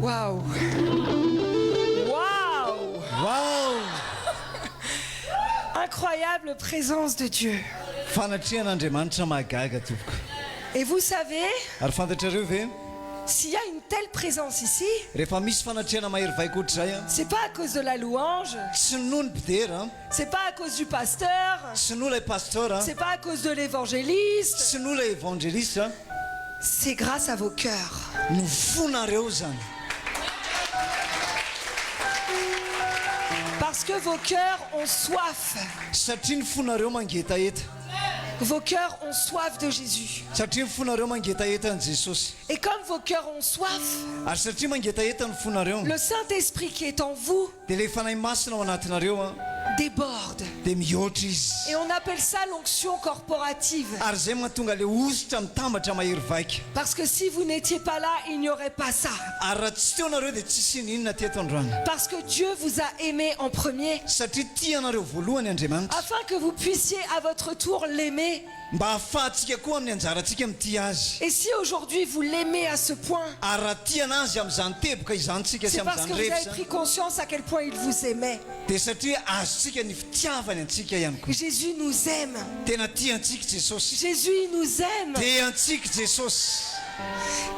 Waouh. Waouh. Wow! Incroyable présence de Dieu. Fanatrian'Andriamanitra mahagaga tompoko. Et vous savez, Ary fantatrareo ve s'il y a une telle présence ici, rehefa misy fanatriana mahery vaika ohatr'izay a c'est pas à cause de la louange, tsy noho ny mpidera, c'est pas à cause du pasteur, tsy noho ilay pasteur, c'est pas à cause de l'évangéliste, tsy noho ilay évangéliste, c'est grâce à vos cœurs. no fonareo zany. Parce que vos cœurs ont soif. Satria ny fonareo mangetaheta. Vos cœurs ont soif de Jésus. Satria ny fonareo mangetaheta ny Jesosy. Et comme vos cœurs ont soif, Ary satria mangetaheta ny fonareo, le Saint-Esprit qui est en vous dia ilay fanahy masina ao anatinareo déborde. dia mihoatra izy. Et on appelle ça l'onction corporative. Ary zay mahatonga le ositra mitambatra mahery vaika. Parce que si vous n'étiez pas là, il n'y aurait pas ça. Ary raha tsy teo nareo dia tsisy inona teto androany. Parce que Dieu vous a aimé en premier, Satria tia anareo voalohany Andriamanitra, afin que vous puissiez à votre tour l'aimer. mba ahafahantsika koa amin'ny anjarantsika mitia azy. Et si aujourd'hui vous l'aimez à ce point, Ary raha tia anazy amin'izany teboka izantsika sy c'est parce que amin'izany vous avez rehetra, pris conscience à quel point il vous aimait. dia satria azontsika ny fitiavany antsika ihany koa. Jésus nous aime. Tena tia antsika Jesosy. Jésus, il nous aime. Tia antsika Jesosy.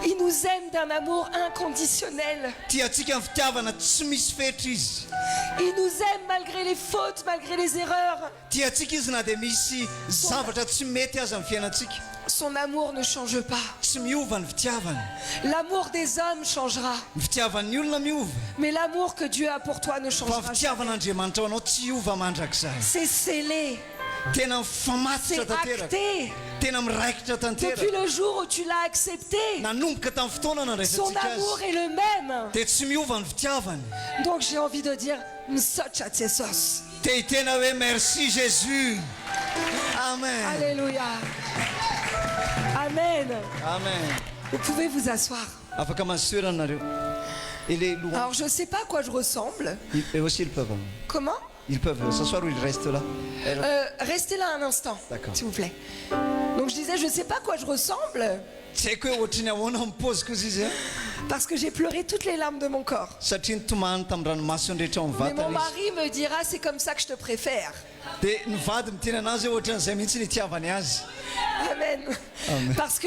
Il nous aime d'un amour inconditionnel. Tia antsika amin'ny fitiavana tsy misy fetra izy. Il nous aime malgré les fautes, malgré les erreurs. Tia antsika izy na dia misy zavatra tsy mety azy amin'ny fiainantsika. Son amour ne change pas. Tsy miova ny fitiavany. L'amour des hommes changera, Ny fitiavan'ny olona miova. mais l'amour que Dieu a pour toi ne Fa changera ny jamais. fitiavan'Andriamanitra ao anao tsy iova mandrakizay. C'est scellé, Tena c'est mifamatitra tanteraka. acté. Tena miraikitra Depuis tanteraka. le jour où tu l'as accepté, Nanomboka tamin'ny fotoana son nandraisantsika amour azy. est le même. Dia tsy miova ny fitiavany. Donc j'ai envie de dire, Msocha Tsesos. Dia tena hoe merci Jésus. Amen. Alléluia. Amen. Amen. Vous pouvez vous asseoir. Afaka masoerana nareo. Et les louanges, Alors je ne sais pas à quoi je ressemble. et aussi ils peuvent. Comment? Ils peuvent s'asseoir ou ils restent là. Restez là un instant, D'accord. s'il vous plaît. Donc je disais, je ne sais pas à quoi je ressemble, Tsy haiko hoe ohatrany ahoana amin'ny paoziko izy izy a. parce que j'ai pleuré toutes les larmes de mon corps. Satria nitomany tamin'ny ranomasina rehetra ao amin'ny Mais mon vatana izy. mari me dira, c'est comme ça que je te préfère. Dia ny vady miteny anazy hoe ohatran'izay mihitsy ny itiavany azy. Amen. Amen. Parce que,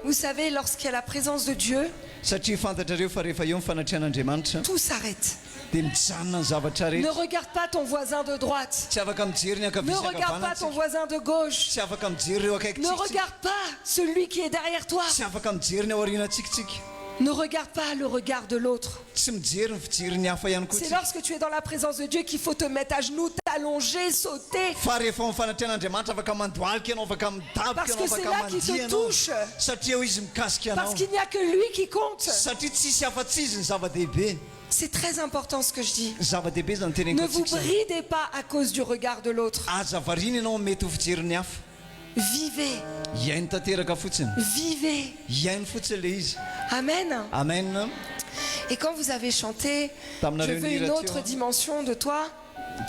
vous savez, lorsqu'il y a la présence de Dieu, Satria fantatrareo fa rehefa eo ny fanatrian'Andriamanitra tout s'arrête. dia mijanona ny zavatra Ne rehetra. regarde pas ton voisin de droite. Tsy afaka mijery ny Ne ankavia sy regarde pas ton ankavanantsika. voisin de gauche. Tsy afaka mijery ireo akaiky Ne tsika. regarde pas celui qui est derrière toi. Tsy afaka mijery ny aorianantsika. Ne regarde pas le regard de l'autre. Tsy mijery ny fijery ny hafa ihany koa C'est tsika. lorsque tu es dans la présence de Dieu qu'il faut te mettre à genoux, t'allonger, sauter. Fa rehefa amin'ny fanatrian'Andriamanitra afaka mandohalika ianao, afaka midaboka Parce ianao, que c'est afaka là qu'il mandia te ianao. touche. Satria ho izy mikasika Parce anao. qu'il n'y a que lui qui compte. Satria tsisy afa-tsy izy ny zava-dehibe. C'est très important ce que je dis. Zava-dehibe zany Ne teneniko vous antsika zany. bridez pas à cause du regard de l'autre. Aza varina ianao mety ho fijerin'ny hafa. Vivez, Iainy tanteraka fotsiny. vivez. Iainy fotsiny le izy. Amen. Amen. Et quand vous avez chanté, je Taminareo veux ny une hira autre teo, dimension de toi,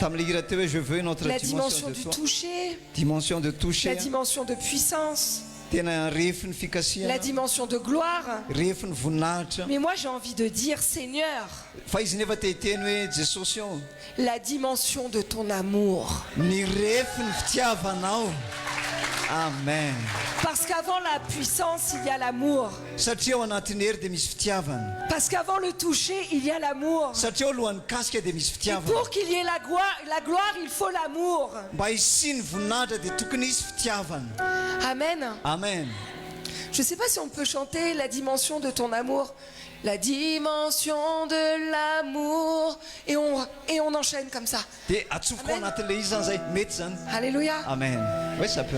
tamin'ile hira teo hoe je veux une autre la dimension dimension de du toi. toucher, Dimension de la toucher. dimension de puissance, Tena refy ny la fikasiana. dimension de gloire. Refy ny voninahitra. Mais moi j'ai envie de dire, Seigneur, Fa izy nefa te hiteny hoe Jesosy io. la dimension de ton amour. Ny refy ny fitiavanao. Amen. Parce qu'avant la puissance, il y a l'amour. Satria ao anatin'ny hery dia misy fitiavana. Parce qu'avant le toucher, il y a l'amour. Satria ao alohan'ny kasika dia misy Et fitiavana. pour qu'il y ait la gloire, il faut l'amour. Mba hisia ny voninahitra dia tokony hisy fitiavana. Amen. Amen. Je ne sais pas si on peut chanter la dimension de ton amour. La dimension de l'amour. Et on enchaîne comme ça. Dia atsofoka ao Amen. anatin'le izy zany zay. Mety zany. Alléluia. Amen. Oui, ça peut.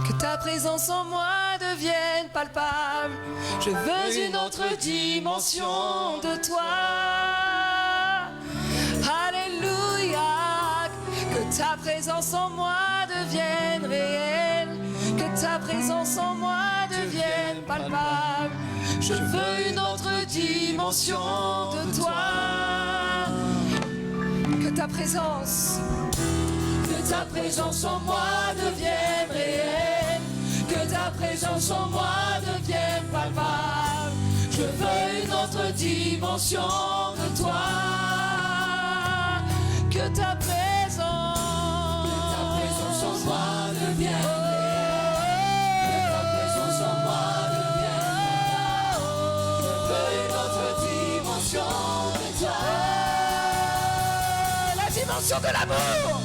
Que ta présence en moi devienne palpable. Je veux une autre dimension de toi. Alléluia. Que ta présence en moi devienne réelle. Que ta présence en moi devienne palpable. Je veux une autre dimension de toi. Que ta présence en moi devienne réelle. Que ta présence en moi devienne palpable. Je Je veux une autre dimension de toi. Que ta présence en moi devienne réelle. Que ta présence en moi devienne réelle. Je veux une autre dimension de toi. La dimension de l'amour.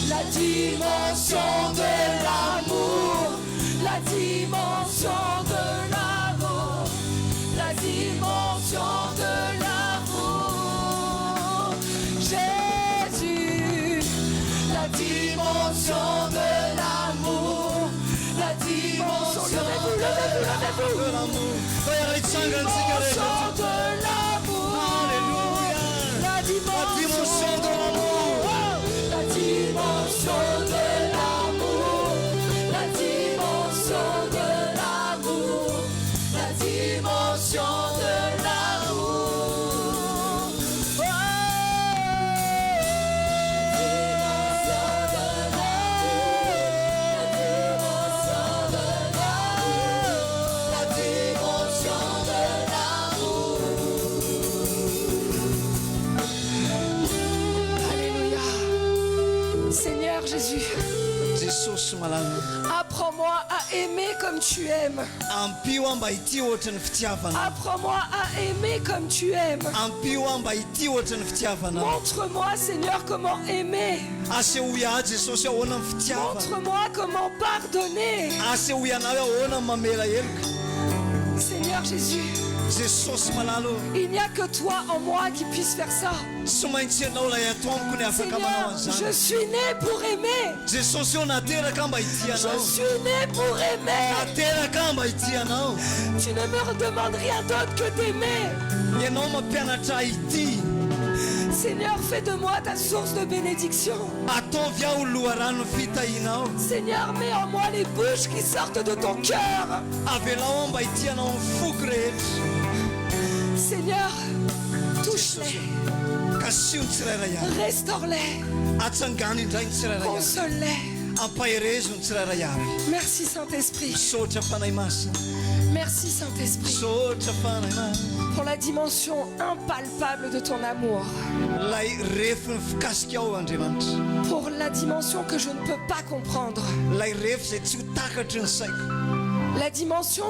La dimension de l'amour. La dimension de l'amour. La dimension de l'amour. Jésus. La dimension de l'amour. La dimension de l'amour. La dimension de l'amour. La dimension de l'amour. La dimension de l'amour. La dimension de l'amour. La dimension de l'amour. La dimension de l'amour. Alléluia. Seigneur Jésus, Jesosy malala. apprends-moi à aimer comme tu aimes. Ampio mba ity ohatran'ny fitiavana. Apprends-moi à aimer comme tu aimes. Ampio mba ity ohatran'ny fitiavana. Montre-moi, Seigneur, comment aimer. Asehoy ahy Jesosy ahoana ny fitiavana. Montre-moi comment pardonner. Asehoy anao ahoana ny mamela heloka. Seigneur Jésus, Jesosy malala. il n'y a que toi en moi qui puisse faire ça. Tsy maintsy ianao ilay ato amiko ny afaka manao Seigneur, je an'izany. suis né pour aimer. Jesosy io nateraka mba ity Je anao. suis né pour aimer. Nateraka mba ity anao. Tu ne me redemande rien d'autre que d'aimer. Ianao mampianatra ity. Seigneur, fais de moi ta source de bénédiction. Ataovy aho loharano fitahinao. Seigneur, mets en moi les bouches qui sortent de ton cœur. Avelao mba ity anao ny foko rehetra. Seigneur, touche-les, Kasio ny tsirairay avy. restaure-les, Atsangany indray ny tsirairay avy. console-les. Ampaherezo ny tsirairay avy. Merci Saint-Esprit. Misaotra fanahy masina. Merci Saint-Esprit Misaotra fanahy masina. pour la dimension impalpable de ton amour. Lay refiny fikasika ao Andriamanitra. Pour la dimension que je ne peux pas comprendre. Lay refy izay tsy ho takatry ny saiko. La dimension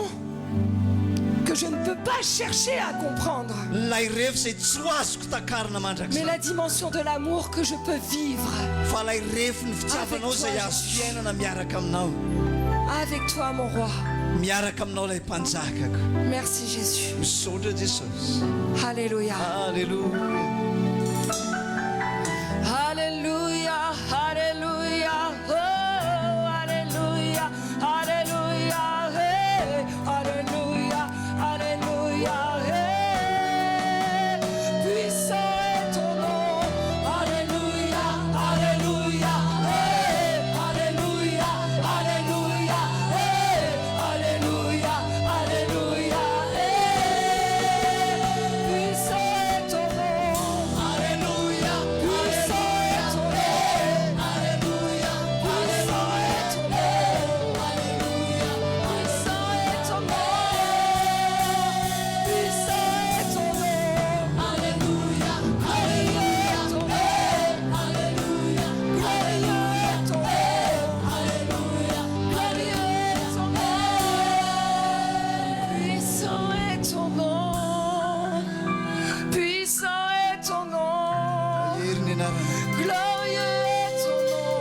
que je ne peux pas chercher à comprendre. Lay refy izay tsy ho azoko takarina Mais mandrakizay. la dimension de l'amour que je peux vivre. Fa lay refiny fitiavanao izay azo fiainana miaraka aminao. Avec toi, mon roi. Miaraka aminao lay mpanjakako. Merci Jésus. Misaotra Jesosy. Alléluia. Alléluia. Alléluia. Alléluia. Oh, alléluia. Alléluia. Hey. Alléluia. Alléluia. Hey. Puissant est ton nom. Alléluia. Alléluia. Hey. Alléluia. Alléluia. Hey. Alléluia. Alléluia. Hey. Puissant est ton nom. Alléluia. Puissant est ton nom. Alléluia. Puissant est ton nom. Alléluia. Puissant est ton nom. Puissant est ton nom. Alléluia. Alléluia. Ton nom. Alléluia. Alléluia. Ton nom. Alléluia. Alléluia. Ton nom. Puissant est ton nom. Puissant est ton nom. Hery ny anarana. Glorieux est ton nom.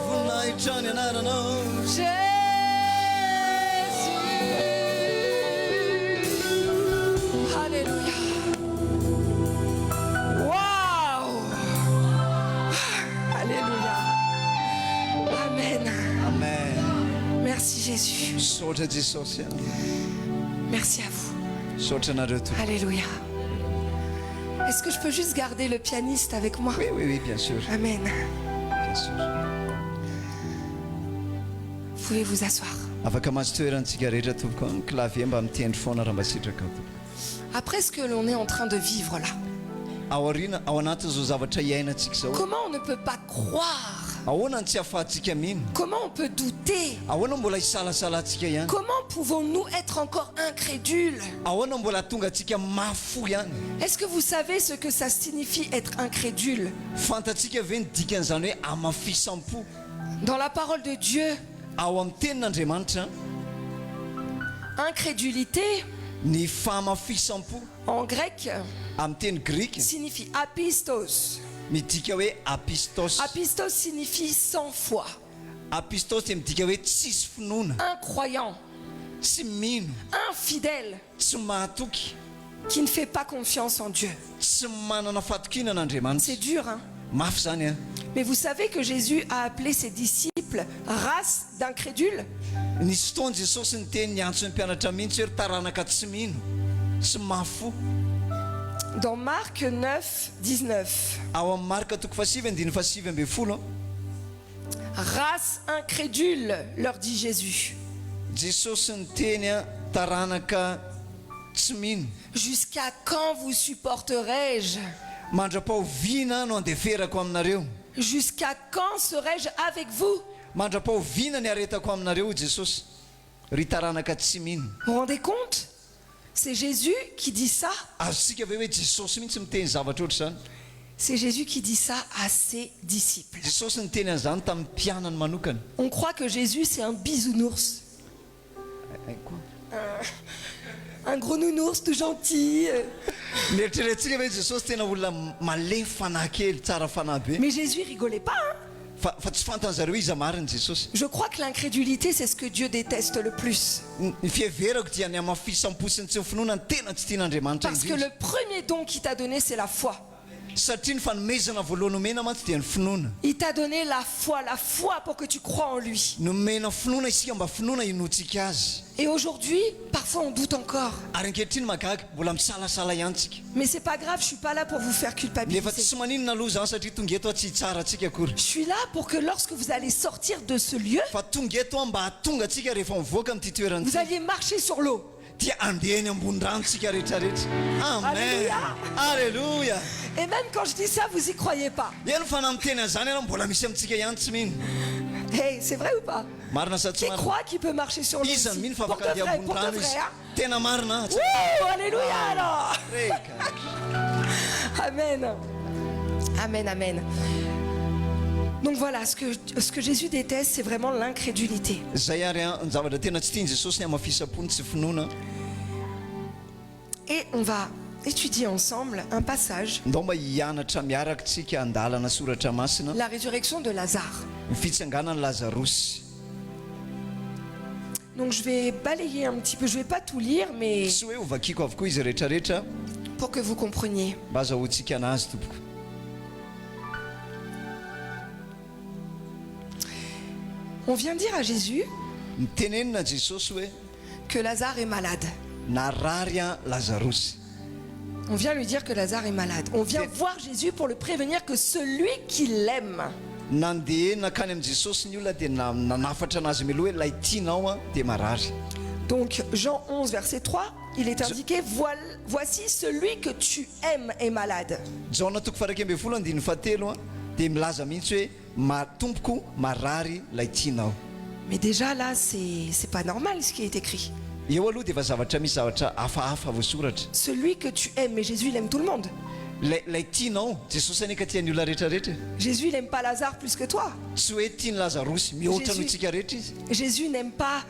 Voninahitra ny anaranao. Jésus. Alléluia. Waouh. Alléluia. Amen. Amen. Merci Jésus. Misaotra Jesosy. Merci à vous. Misaotra anareo tompoko. Alléluia. Est-ce que je peux juste garder le pianiste avec moi? Oui, oui, oui, bien sûr. Amen. Bien sûr. Vous pouvez vous asseoir. Afaka mahazo toerantsika rehetra tompoko. Ny klavie mba mitendry foana raha mba sitraka ao tompoko. Après ce que l'on est en train de vivre là, Ao aoriana, ao anatin'izao zavatra iainantsika zao. comment on ne peut pas croire ahoana ny tsy ahafahantsika mino Comment on peut douter? ahoana mbola hisalasalatsika ihany Comment pouvons-nous être encore incrédules? ahoana mbola tonga atsika mafo ihany Est-ce que vous savez ce que ça signifie être incrédule? fantatsika ve ny dikan'izany hoe amafisampo Dans la parole de Dieu, ao amin'ny tenin'andriamanitra incrédulité, ny famafisampo en grec, amin'ny teny grika signifie apistos. midika hoe apistos Apistos signifie sans foi, apistos dia midika hoe tsisy finoana incroyant, tsy mino infidèle, tsy mahatoky qui ne fait pas confiance en Dieu. tsy manana fatokina n'andriamanitra C'est dur, hein? mafy zany a Mais vous savez que Jésus a appelé ses disciples race d'incrédules? nisy fotoana jesosy ny teny niantso ny mpianatra mihitsy hoe ry taranaka tsy mino tsy mafo Dans Marc 9, 19, ao amin'ny marika toko fasivy andiny fasivy ambe folo race incrédule, leur dit Jésus. jesosy ny teny a taranaka tsy mino Jusqu'à quand vous supporterai-je? mandra-pahoviana no andeferako aminareo Jusqu'à quand serai-je avec vous? mandra-pahoviana ny aretako aminareo jesosy ry taranaka tsy mino Vous vous rendez compte? C'est Jésus qui dit ça. azontsika ve hoe jesosy mihitsy miteny zavatra oatra zany C'est Jésus qui dit ça à ses disciples. jesosy ny teny an'izany tamin'ny mpianany manokana On croit que Jésus c'est un bisounours, un gros nounours tout gentil. mieritreretsika hoe jesosy tena olona malemy fanahy kely tsara fanahy be Mais Jésus rigolait pas, hein? fa tsy fantan'zareo izy mariny jesosy Je crois que l'incrédulité c'est ce que Dieu déteste le plus. ny fiheverako dia ny amafisamposiny tsy mifinoana ny tena tsy tian'andriamanitra Parce que indrindra le premier don qu'il t'a donné c'est la foi. satria ny fanomezana voalohany omena mantsy dia ny finoana Il t'a donné la foi pour que tu crois en lui. nomena finoana isika mba finoana inotsika azy Et aujourd'hui, parfois on doute encore. ary ankehitriny magaga mbola misalasala ihantsika Mais c'est pas grave, je suis pas là pour vous faire nefa culpabiliser. tsy maninona aloha zany satria tonga eto tsy hitsara atsika akory Je suis là pour que lorsque vous allez sortir de ce lieu, fa tonga eto mba hatonga atsika rehefa mivoaka amin'ity toerany vous alliez marcher sur l'eau. dia andehany ambony ranotsika rehetrarehetra amen Alléluia. alleluia Et même quand je dis ça, vous y croyez pas. eny fa na miteny an'izany ianao mbola misy amintsika ihany tsy mino Hey, c'est vrai ou pas? marina sa tsy Qui marina croit qu'il peut marcher sur l'eau izy zany ici? mino fa Pour de afaka dia vrai, ambony pour de rano vrai, izy hein? tena marina Wouh, alléluia alors. Reka. Amen. Amen, amen. Donc voilà, ce que Jésus déteste, c'est vraiment l'incrédulité. zay ary a ny zavatra tena tsy tiany jesosy ny amafisapony tsy finoana Et on va étudier ensemble un passage, ndao mba hianatra miaraka tsika andalana soratra masina la résurrection de Lazare. ny fitsanganany lazarosy Donc je vais balayer un petit peu, je vais pas tout lire, mais tsy hoe ovakiko avokoa izy rehetrarehetra pour que vous compreniez. mba azahoantsika anazy tompoko On vient dire à Jésus mitenenina jesosy hoe que Lazare est malade. narary a lazarosy On vient lui dire que Lazare est malade. On vient voir Jésus pour le prévenir que celui qui l'aime nandeha nakany amin'i jesosy ny olona dia nanafatra anazy miloha hoe lay tianao a dia marary Donc Jean 11 verset 3, il est indiqué voici celui que tu aimes est malade. jaona toko faraky ambe folo andiny fahatelo a dia milaza mihitsy hoe tompoko marary lay tianao Mais déjà là, c'est pas normal ce qui est écrit. eo aloha dia efa zavatra misy zavatra hafahafa voasoratra Celui que tu aimes, mais Jésus il aime tout le monde. lay tianao jesosy aneka tiany olona rehetrarehetra Jésus il n'aime pas Lazare plus que toi. tsy hoe tiany lazarosy mihoatra noho Jésus. tsika rehetra izy Jésus n'aime pas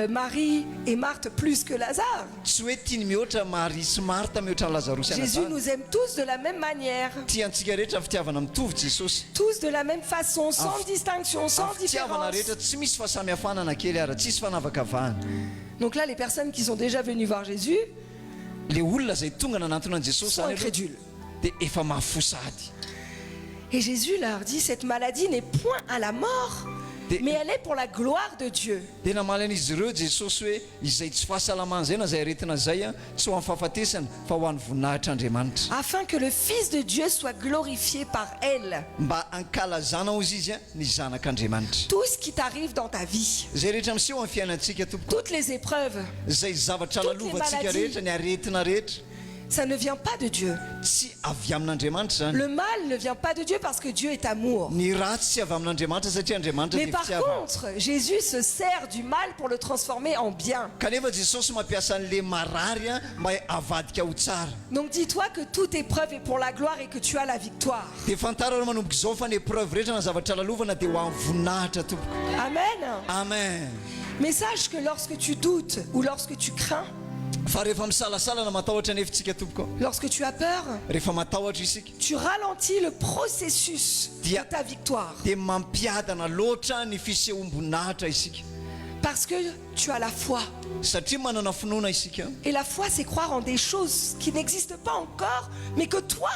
Marie et Marthe plus que Lazare. tsy hoe tiany mihoatra Marie sy Martha mihoatra ny lazarosy Jésus anazany nous aime tous de la même manière, tiantsika rehetra fitiavana mitovy jesosy tous de la même façon, sans distinction, sans fitiavana différence. rehetra tsy misy fahasamihafanana kely ara tsisy fanavakavahana Donc là, les personnes qui sont déjà venues voir Jésus le olona zay tonga nanantona any jesosy sont zany incrédules. dia efa mafo sady Et Jésus leur dit, cette maladie n'est point à la mort, mais elle est pour la gloire de Dieu. dia namaly an'izy ireo jesosy hoe izay tsy fahasalamana zay na zay aretina zay a tsy ho amin'ny fahafatesana fa ho an'ny voninahitr'andriamanitra Afin que le Fils de Dieu soit glorifié par elle. mba ankalazana ozy izy a ny zanak'andriamanitra Tout ce qui t'arrive dans ta vie, zay rehetra miseho amin'ny fiainantsika tompoko toutes les épreuves, zay zavatra Toutes les lalovatsika maladies. rehetra ny aretina rehetra ça ne vient pas de Dieu. tsy avy amin'andriamanitra zany. Le mal ne vient pas de Dieu parce que Dieu est amour. Ny ratsy tsy avy amin'andriamanitra satria andriamanitra Mais dia par fitiavana. contre, Jésus se sert du mal pour le transformer en bien. Kanefa Jesosy mampiasa an'le marary a mba avadika ho tsara. Donc dis-toi que toute épreuve est pour la gloire et que tu as la victoire. Dia fantarana manomboka izao fa ny épreuve rehetra na zavatra lalovana dia ho amin'ny voninahitra tompoko. Amen. Amen. Mais sache que lorsque tu doutes ou lorsque tu crains, Fa rehefa misalasala na matahotra nefitsika tompoko. lorsque tu as peur, Rehefa matahotra isika tu ralentis le processus de ta victoire. dia mampiadana loatra ny fisehoam-boninahitra isika. Parce que tu as la foi. Satria manana finoana isika. Et la foi, c'est croire en des choses qui n'existent pas encore, mais que toi,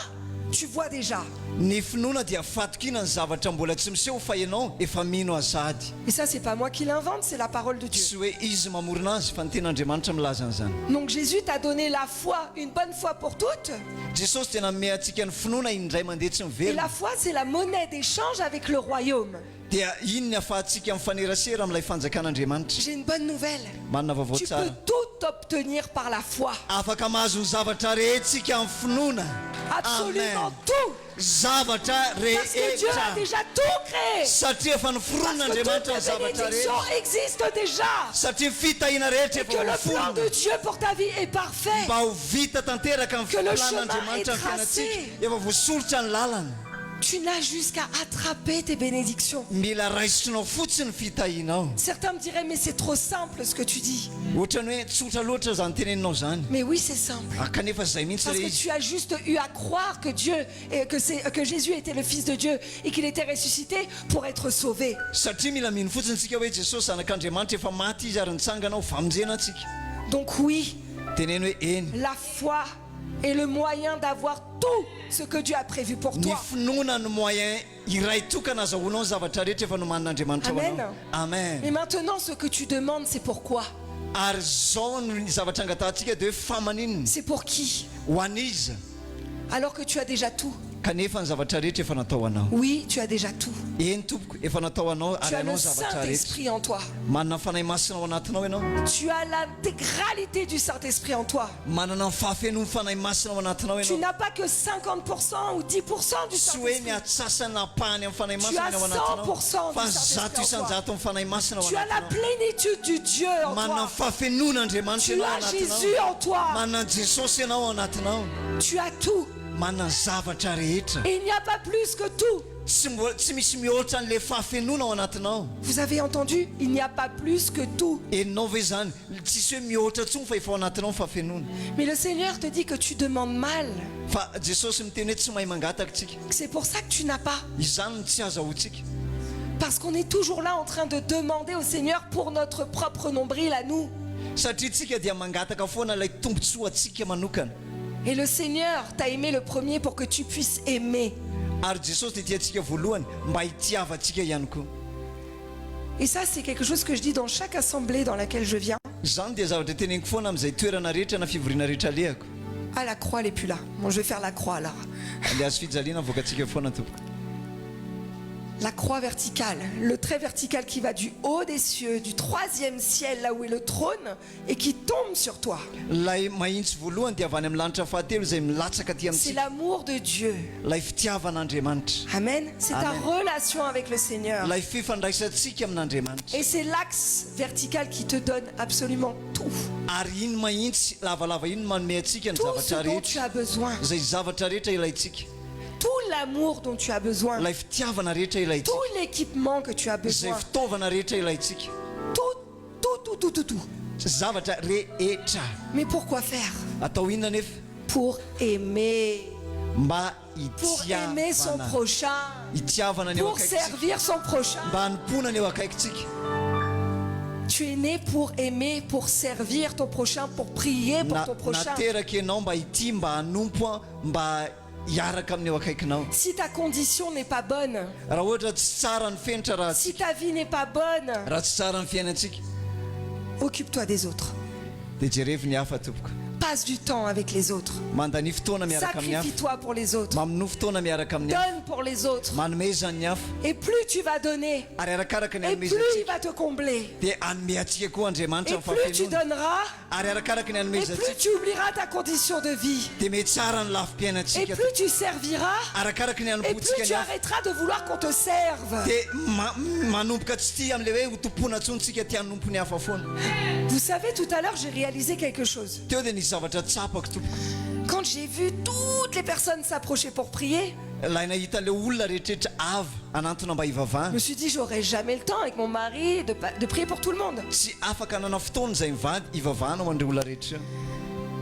tu vois déjà. Ny finoana dia fatokina ny zavatra mbola tsy miseho fa ianao efa mino azady. Et ça, c'est pas moi qui l'invente, c'est la parole de Dieu. Tsy hoe izy mamorona azy fa ny ten'andriamanitra milaza an'izany. Donc Jésus t'a donné la foi, une bonne foi pour toutes. Jesosy tena manome antsika ny finoana indray mandeha tsy Et miverina. la foi, c'est la monnaie d'échange avec le royaume. Dia iny ny ahafahantsika mifanerasera amin'ilay fanjakan'andriamanitra. J'ai une bonne nouvelle. Manana vaovao Tu tsara. peux tout obtenir par la foi. Afaka mahazo ny zavatra rehetrika amin'ny finoana. Absolument Amen. tout. Zavatra Parce que Dieu a rehetra. déjà tout créé. Satria efa Parce noforon'andriamanitra que ny toutes les zavatra bénédictions rehetra. existent déjà. Satria fitahina rehetra Et que efa le plan voaforona. de Dieu pour ta vie est parfait. Mba ho vita tanteraka amin'ny Que le plan'andriamanitra ny chemin est tracé. fiainatsika. Efa voasolotra ny lalana. Tu n'as jusqu'à attraper tes bénédictions. Mila raisitrinao fotsiny fitahinao. Certains me diraient, mais c'est trop simple ce que tu dis. Ohatrany hoe tsotra loatra zany teneninao zany. Mais oui, c'est simple. Kanefa zay mihitsy Parce le que izy. tu as juste eu à croire que Dieu, que Jésus était le Fils de Dieu et qu'il était ressuscité pour être sauvé. Satria mila mino fotsiny tsika hoe Jesosy zanak'andriamanitra efa maty izy ary nitsangana ho famonjena antsika. Donc oui, Teneny hoe eny. la foi est le moyen d'avoir tout ce que Dieu a prévu pour Ny toi. finoana ny moyen iray tokana azahoanao ny zavatra rehetra efa nomanin'andriamanitra ho Amen. anao. Amen. Et maintenant, ce que tu demandes, c'est pourquoi? Ary zao ny zavatra angatantsika dia hoe famaninina C'est pour qui? ho an'iza. Alors que tu as déjà tout. Kanefa ny zavatra rehetra efa natao anao. Oui, tu as déjà tout. Eny tompoko efa natao anao Tu ary as anao le ny zavatra rehetra. Saint-Esprit en toi. Manana ny fanahy masina ao anatinao ianao. Tu as l'intégralité du Saint-Esprit en toi. Manana ny fahafenoan'ny fanahy masina ao anatinao Tu ianao. n'as pas que 50% ou 10% du Tsy hoe Saint-Esprit. ny atsasany napahany amin'ny fanahy masina as ao anatinao 100% fa du ny zato Saint-Esprit en toi. isanjato amin'ny fanahy masina ao Tu as la anatinao. plénitude du Dieu en Manana ny toi. fahafenoan'andriamanitra Tu ianao ao as Jésus anatinao. en toi. Manana Jesosy ianao ao anatinao. Tu as tout. Manana ny zavatra rehetra. Et il n'y a pas plus que tout. Tsy misy mihoatra n'le fahafenoana ao anatinao. Vous avez entendu? Il n'y a pas plus que tout. Eninao ve zany tsisy hoe mihoatra tsony fa efa ao anatinao ny fahafenoana. Mais le Seigneur te dit que tu demandes mal. Fa Jesosy miteny hoe tsy mahay mangataka tsika. C'est pour ça que tu n'as pas. Izany no tsy azahoantsika. Parce qu'on est toujours là en train de demander au Seigneur pour notre propre nombril à nous. Satria tsika dia mangataka foana ilay tombontsoa atsika manokana. Et le Seigneur t'a aimé le premier pour que tu puisses aimer. Ary Jesosy dia tiantsika voalohany mba hitiavantsika ihany koa. Et ça, c'est quelque chose que je dis dans chaque assemblée dans laquelle je viens. Zany dia zavatra teneniko foana amin'izay toerana rehetra na fivoriana rehetra alehako. Ah, la croix, elle n'est plus là. Bon, je vais faire la croix alors. Le azo fijaliana avoakantsika foana tompoko. La croix verticale, le trait vertical qui va du haut des cieux, du troisième ciel, là où est le trône, et qui tombe sur toi. Lay mahitsy voalohany dia avy any amin'ny lanitra fahatelo izay milatsaka aty C'est amintsika. l'amour de Dieu. Lay fitiavan'Andriamanitra. Amen. C'est ta Amen. relation avec le Seigneur. Lay fifandraisantsika amin'Andriamanitra. Et c'est l'axe vertical qui te donne absolument tout. Ary iny mahitsy lavalava iny manome antsika ny Tout zavatra ce dont tu rehetra. as besoin. Izay zavatra rehetra ilayntsika. Tout l'amour dont tu as besoin. Lay fitiavana rehetra ilayntsika. Tout l'équipement que tu as Izay besoin. fitaovana rehetra ilayntsika. Tout. Zavatra rehetra. Mais pourquoi faire? Atao inona nefa? Pour aimer. Mba Pour aimer son hitiavana. prochain. Hitiavana ny eo Pour akaikitsika. servir son prochain. Mba hanompona ny eo akaikitsika. Tu es né pour aimer, pour servir ton prochain, pour prier pour ton prochain. Nateraka ianao mba hity, mba hanompo, mba hiaraka amin'ny eo akaikinao. Si ta condition n'est pas bonne, Raha ohatra tsy tsara ny fenitra raha si ta vie n'est pas bonne, raha tsy tsara ny fiainantsika occupe-toi des autres. dia jerevy ny hafa tompoko. Passe du temps avec les autres. mandany fotoana miaraka amin'ny hafa Sacrifie-toi pour les autres. mamino fotoana miaraka amin'ny hafa Donne pour les autres. manomezany ny hafa Et plus tu vas donner, ary arakaraka ny et plus il va te combler. dia anome atsika koa Andriamanitra Et amin'ny plus tu fahafelona donneras, ary arakaraka ny et anomeza plus atsika tu oublieras ta condition de vie. dia mety tsara ny Et lafim-piainantsika plus tu serviras, arakaraka ny et hanompotsika plus ny tu hafa arrêteras de vouloir qu'on te serve. dia manomboka tsy tia amin'ilay hoe ho tompona antsontsika tia hanompo ny hafa foana Vous savez, tout à l'heure, j'ai réalisé quelque chose. teo dia nisy zavatra tsapako tompoko Quand j'ai vu toutes les personnes s'approcher pour prier, lay nahita le olona rehetrarehetra avy anantona mba je me hivavahana suis dit, j'aurai jamais le temps avec mon mari de prier pour tout le monde. tsy afaka hanana fotoana izay mivady hivavahana ho andreo olona rehetra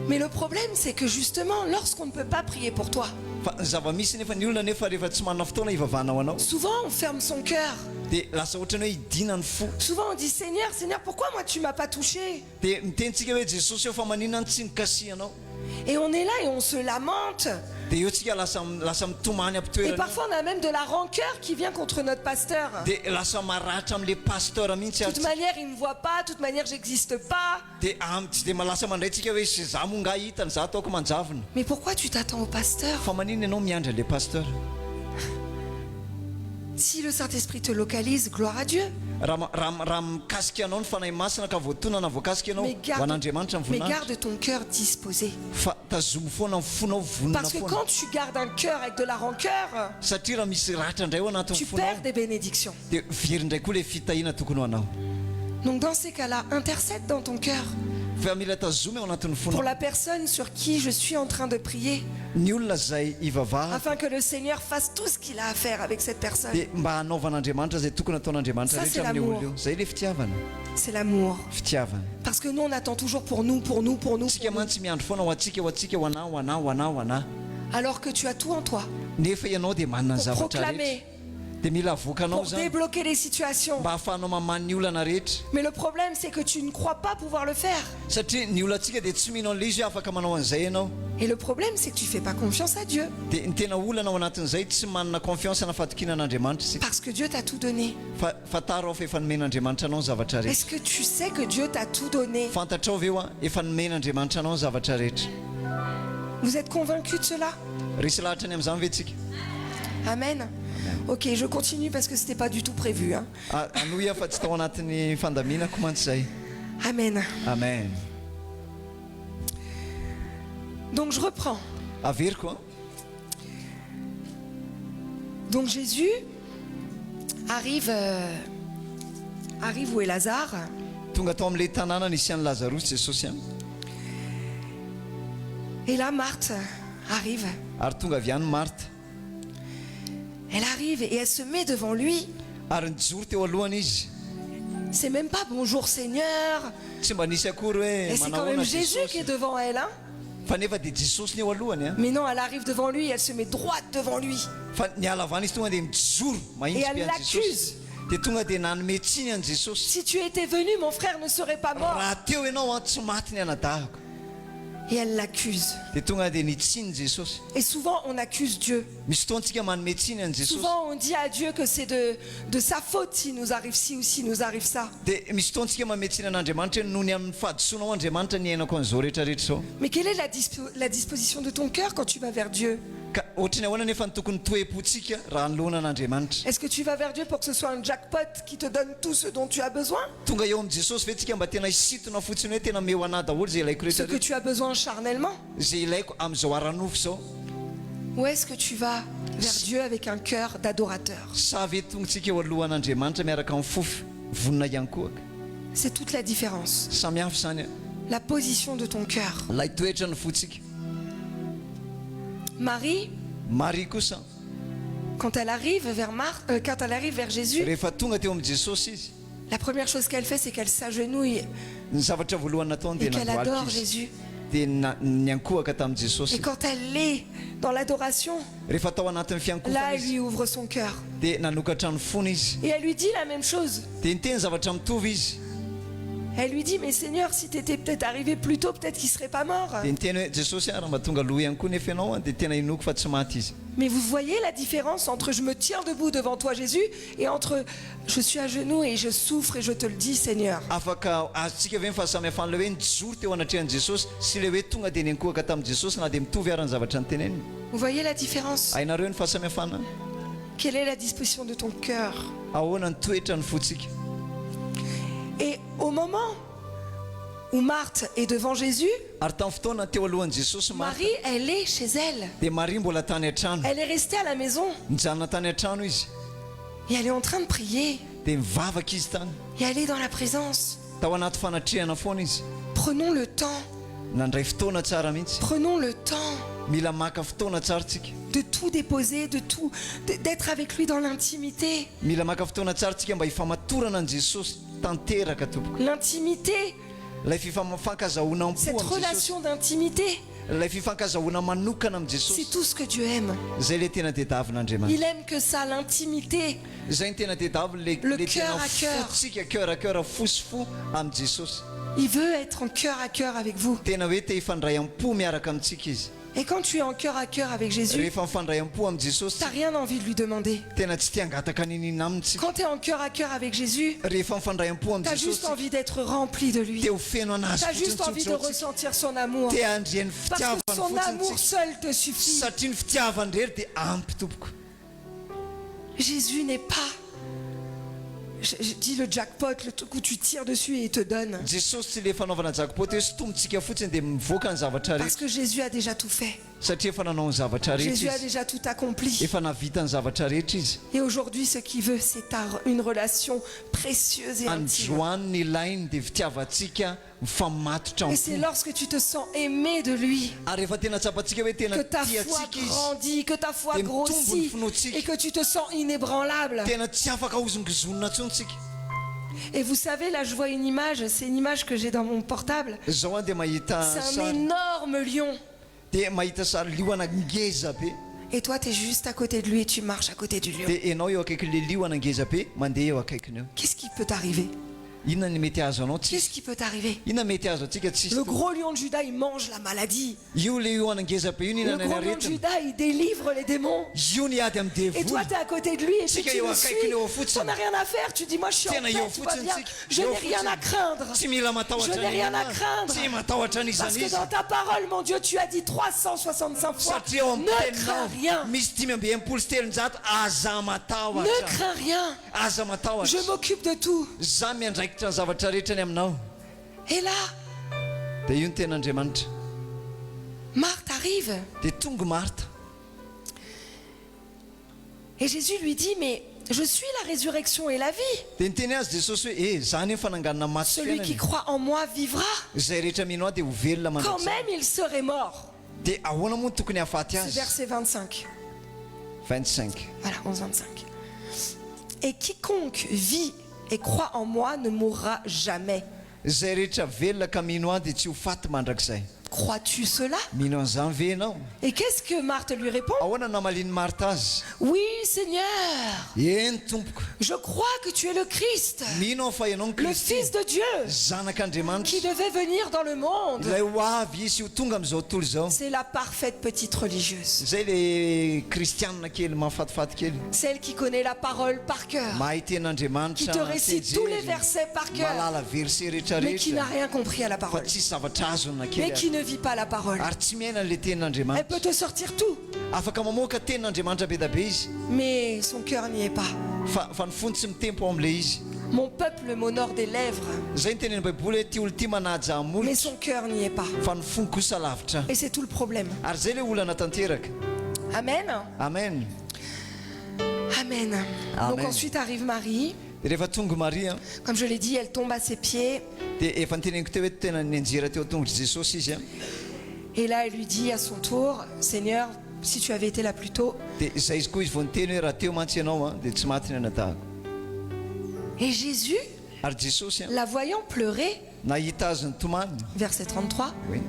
Mais le problème, c'est que justement, lorsqu'on ne peut pas prier pour toi, fa ny zava-misy nefa ny olona nefa rehefa tsy manana fotoana hivavahana ho anao souvent on ferme son cœur. dia lasa ohatrany hoe hidina ny fo Souvent on dit, Seigneur, Seigneur, pourquoi moi tu m'as pas touché? dia mitentsika hoe jesosy eo fa maninona ny tsy nikasihanao Et on est là et on se lamente. dia eo tsika lasa mitomany Et ampitoerana parfois on a même de la rancœur qui vient contre notre pasteur. dia lasa maratra amin'le pasteur mihitsy De toute manière, il ne me voit pas, de toute manière, j'existe pas. dia tsy dia lasa mandray tsika hoe sy za moa nga hitany za ataoko manjavona Mais pourquoi tu t'attends au pasteur? fa manina ianao miandra le pasteur Si le Saint-Esprit te localise, gloire à Dieu. raha mikasika anao ny fanahy masina ka voatonana voakasika ianao ho an'andriamanitra Mais mivoninahitra garde ton cœur disposé. fa tazomo foana fonao vonona Parce que foana quand tu gardes un cœur avec de la rancœur, satria raha misy ratra indray ao anatin'ny tu fonao perds des bénédictions. dia verindray koa le fitahina tokony ho anao Donc dans ces cas-là, intercède dans ton cœur fa mila tazomy ao anatin'ny pour fonao la personne sur qui je suis en train de prier, ny olona zay hivavaha afin que le Seigneur fasse tout ce qu'il a à faire avec cette personne. dia mba hanaovan'andriamanitra zay tokony ataon'andriamanitra Ça, rehetra c'est amin'ny l'amour. olo io zay le fitiavana C'est l'amour. fitiavana Parce que nous, on attend toujours pour nous, pour nous, pour nous. tsika Pour nous. mantsy miandro foana ho atsika ho atsika ho anah ho anah ho anah ho anah Alors que tu as tout en toi nefa ianao dia manana ny pour zavatra rehetra proclamer, dia mila avoakanao pour zany débloquer les situations. mba hahafahanao mamany ny olana rehetra Mais le problème, c'est que tu ne crois pas pouvoir le faire. satria ny olantsika dia tsy mihinao an'ilay izy hoe afaka manao an'izay ianao Et le problème, c'est que tu ne fais pas confiance à Dieu. dia ny tena olana ao anatin'izay tsy manana confiance na fatokinan'andriamanitra isika Parce que Dieu t'a tout donné. fa taro ao fa efa nomen'andriamanitra anao ny zavatra rehetra Est-ce que tu sais que Dieu t'a tout donné? fantatrao ve hoa efa nomen'andriamanitra anao ny zavatra rehetra Vous êtes convaincus de cela? resy lahatra ny amin'izany ve tsika Amen. Ok, je continue parce que ce n'était pas du tout prévu. Hein. anoho ia fa tsy tao anatin'ny fandaminako mantsy zay Amen. amen Donc je reprends. averiko a Donc Jésus arrive où est Lazare? tonga tao amin'ilay tanàna nisy an'ny lazarosy jesosy any Et là, Marthe arrive. ary tonga avy any marta Elle arrive et elle se met devant lui. ary nijoro teo alohany izy C'est même pas bonjour Seigneur. tsy mba nisy akory Et hoe c'est quand manahoana même Jésus qui jesosy est devant elle. Hein? fa nefa dia jesosy ny eo alohany a Mais non, elle arrive devant lui et elle se met droite devant lui. fa niala avany izy tonga dia mijoro Et mahitsy elle be an jesosy l'accuse. dia tonga dia nanome tsiny an jesosy Si tu étais venu, mon frère ne serait pas mort. raha teo ianao a tsy maty ny anadahako Et elle l'accuse. dia tonga dia nitsiny jesosy Et souvent, on accuse Dieu. misy fotoantsika manome tsiny an jesosy Souvent, on dit à Dieu que c'est de sa faute s'il nous arrive ci ou s'il nous arrive ça. dia misy fotoantsika manome tsiny an'andriamanitra hoe noho ny amin'ny fahadisoanao andriamanitra ny ainako an'izao rehetrarehetra zao Mais quelle est la disposition de ton cœur quand tu vas vers Dieu? ka ohatrany ahoana nefa ny tokony toe-potsika raha nylohana an'andriamanitra Est-ce que tu vas vers Dieu pour que ce soit un jackpot qui te donne tout ce dont tu as besoin? tonga eo amin'i jesosy ve tsika mba tena hisitona fotsiny hoe tena meo anahy daholo zay ilaiko Ce que rehetrarehetra tu as besoin charnellement? zay ilaiko amin'izao aranofo zao Ou est-ce que tu vas vers Dieu avec un cœur d'adorateur? sa ve tongatsika eo alohan'andriamanitra miaraka amin'ny fofy vonina ihany koa C'est toute la différence. samihafa zany La position de ton cœur. lay toetra ny fotsika Marie, marie kosa quand elle arrive vers Jésus, rehefa tonga teo amin'i jesosy izy la première chose qu'elle fait, c'est qu'elle s'agenouille ny zavatra voalohany nataony et dia qu'elle adore nandohalika izy Jésus. dia niankohaka tamin'i Et jesosy quand elle est dans l'adoration, rehefa tao anatin'ny là, fiankofana elle izy lui ouvre son cœur. dia nanokatra ny fony izy Et elle lui dit la même chose. dia niteny zavatra mitovy izy Elle lui dit, mais Seigneur, si tu étais peut-être arrivé plus tôt, peut-être qu'il ne serait pas mort. dia niteny hoe jesosy raha mba tonga aloha ihany koa nefa ianao dia tena inoko fa tsy maty izy. Mais vous voyez la différence entre je me tiens debout devant toi Jésus et entre je suis à genoux et je souffre et je te le dis Seigneur. Afaka azontsika ve ny fahasamihafan'ilay hoe nijoro teo anatrehan'i jesosy sy ilay hoe tonga dia nenkohaka tamin'i jesosy na dia mitovy arany zavatra nyteneniny. Vous voyez la différence? Hainareo ny fahasamihafana? Quelle est la disposition de ton cœur? Ahoana ny toetra ny fotsika? Et au moment où Marthe est devant Jésus, ary tamin'ny fotoana teo alohan'i jesosy Marie, elle est chez elle. dia Maria mbola tany an-trano. Elle est restée à la maison Nijanona tany an-trano izy et elle est en train de prier dia mivavaka izy tany. et elle est dans la présence. Tao anaty fanatrehana foana izy. Prenons le temps, Nandray fotoana tsara mihitsy. prenons le temps Mila maka fotoana tsara tsika. de tout déposer, d'être avec lui dans l'intimité. Mila maka fotoana tsara tsika mba hifamatorana an' Jesosy tanteraka tompoko. L'intimité, Ilay fifankazahoana cette am-po am' Jesosy. relation d'intimité, Ilay fifankazahoana manokana am' c'est Jesosy. tout ce que Dieu aime. Zay le tena tediavin'Andriamanitra. Il aime que ça, l'intimité. Zay ny tena tediavina Le le cœur tena à cœur. fotsika cœur à cœur fosy fo am' Jesosy. Il veut être en cœur à cœur avec vous. Tena hoe te hifandray am-po miaraka amintsika izy. Et quand tu es en cœur à cœur avec Jésus, Rehefa mifandray am-po am' Jesosy t'as rien envie de lui demander. tena tsy te hangataka ninina amintsika. Quand tu es en cœur à cœur avec Jésus, Rehefa mifandray am-po am' t'as Jesosy juste envie d'être rempli de lui. te ho feno anazy T'as juste envie de fotsiny ressentir son amour. te handriany Parce que fitiavany son fotsiny amour tsika. seul te suffit. Satria ny fitiavany rery dia ampy tompoko. Jésus n'est pas, je dis le jackpot, le truc où tu tires dessus et il te donne. Jesosy tsy le fanaovana jackpot hoe sotomontsika fotsiny dia mivoaka ny zavatra Parce rehetra. que Jésus a déjà tout fait. Satria efa nanao ny zavatra rehetra Jésus a izy. déjà tout accompli. Efa navita ny zavatra rehetra izy. Et aujourd'hui, ce qu'il veut, c'est une relation précieuse et intime. Androany ny ilainy dia fitiavantsika mifamatotra Et c'est am-po. lorsque tu te sens aimé de lui, Ary rehefa tena tsapantsika hoe tena que ta foi tiatsika izy, grandit, que ta foi Et me tombe grossit, le fnotsika. et que tu te sens inébranlable. tena tsy afaka ozongozonina ntsontsika. Et vous savez, là je vois une image, c'est une image que j'ai dans mon portable. Zao dia mahita C'est un sary énorme lion. dia mahita sary liona ngeza be. Et toi, tu es juste à côté de lui et tu marches à côté du lion. Dia ianao eo akaikin'le liona ngeza be mandeha eo akaikiny eo. Qu'est-ce qui peut t'arriver? Inona ny mety azo anao Qu'est-ce tsisy? qui peut t'arriver? Inona mety azo atsika tsisy? Le gros lion de Juda, il mange la maladie. Io le liona ngeza be io Le ninana ny gros lion de aretina. Juda, il délivre les démons. Io ny ady amin'ny Et toi, devoly. tu es à côté de lui et puis Tsika tu eo le suis. akaikiny eo fotsiny. On n'a rien à faire. Tu dis, moi, je suis en Tena paix, eo tout va fotsiny bien. tsika. Je Eo n'ai rien fotsiny. à craindre. Tsy mila matahotra Je n'ai rien à an'izany. craindre. Tsy matahotra Parce an'izany que izy. dans ta parole, mon Dieu, tu as dit 365 fois, Satria eo amin'ny ne crains teninao rien. misy 527 aza Ne matahotra. crains rien. Aza Je matahotra. m'occupe de tout. Za miandraikitra ny zavatra rehetra ny aminao. Et là, Dia io ny ten'Andriamanitra. Marthe arrive. Dia tonga Marta. Et Jésus lui dit, mais je suis la résurrection et la vie. Dia niteny azy Jesosy hoe zany ny fananganana maty sy Celui qui fiainana. croit en moi vivra. Zay rehetra mino ahy dia ho velona Quand mandratra. même il serait mort. Dia ahoana moa no tokony hahafaty C'est azy? verset 25. 25. Voilà, 11-25. Et quiconque vit et croit en moi ne mourra jamais. Zay rehetra velona ka mino ahy dia tsy ho faty mandrakizay. Crois-tu cela? Mino an'izany ve ianao? Et qu'est-ce que Marthe lui répond? Ahoana namaliny Marta azy? Oui, Seigneur, Eny tompoko. je crois que tu es le Christ, Mino aho fa ianao ny le Kristy, Fils de Dieu, qui zanak'Andriamanitra. devait venir dans le monde. Ilay ho avy izy ho tonga amin'izao tontolo izao. C'est la parfaite petite religieuse, Zay le kristianina kely mahafatifaty kely. celle qui connaît la parole par cœur, Mahay ten'Andriamanitra. qui te récite tous les tejery, versets par cœur, Malala verset rehetra mais qui n'a rehetra. rien compris à la Fa parole, tsisy zavatra azona mais kely. qui ne vit pas la parole. Ary tsy miaina le Elle tenin'Andriamanitra. peut te sortir tout, Afaka mamoaka tenin'Andriamanitra be da be izy. mais son cœur n'y est pas. Fa ny fony tsy mitempo ao amin'ilay izy. Mon peuple m'honore des lèvres, Zay ny tenen'ny Baiboly hoe ty olo ty manaja mais amolo son cœur n'y est pas. fa ny fony kosa lavitra. Et c'est tout le problème. Ary zay le olana tanteraka. Amen. Amen. Amen. Amen. Donc ensuite arrive Marie. Dia rehefa tonga Maria Comme je l'ai dit, elle tombe à ses pieds. dia efa niteneniko teo hoe tena nianjera teo tongotry Jesosy izy a. Et là, elle lui dit à son tour, Seigneur, si tu avais été là plus tôt. Dia zay izy koa izy vao niteny hoe raha teo mantsy ianao a dia tsy maty ny anadahako. Et Jésus, Ary Jesosy a la voyant pleurer, nahita azy ny tomany. verset 33. Oui.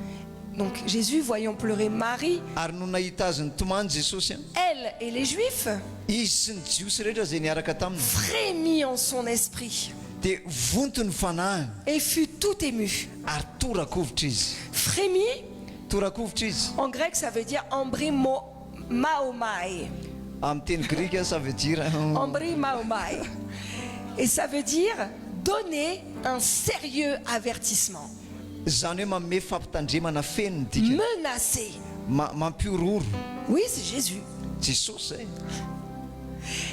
Donc Jésus, voyant pleurer Marie, Ary no nahita azy ny tomany Jesosy a, elle et les Juifs, izy sy ny jiosy rehetra zay niaraka taminy frémit en son esprit. dia vontony fanahiny et fut tout ému. ary torakovitra izy. Frémit, Torakovitra izy. en grec, ça veut dire embrymaomai. Amin'ny teny grika ça veut dire Embrymaomai. Et ça veut dire donner un sérieux avertissement. zany hoe manome fampitandremana feniny dika. Menacer. Mampiororo. Oui, c'est Jésus. Jesosy zay.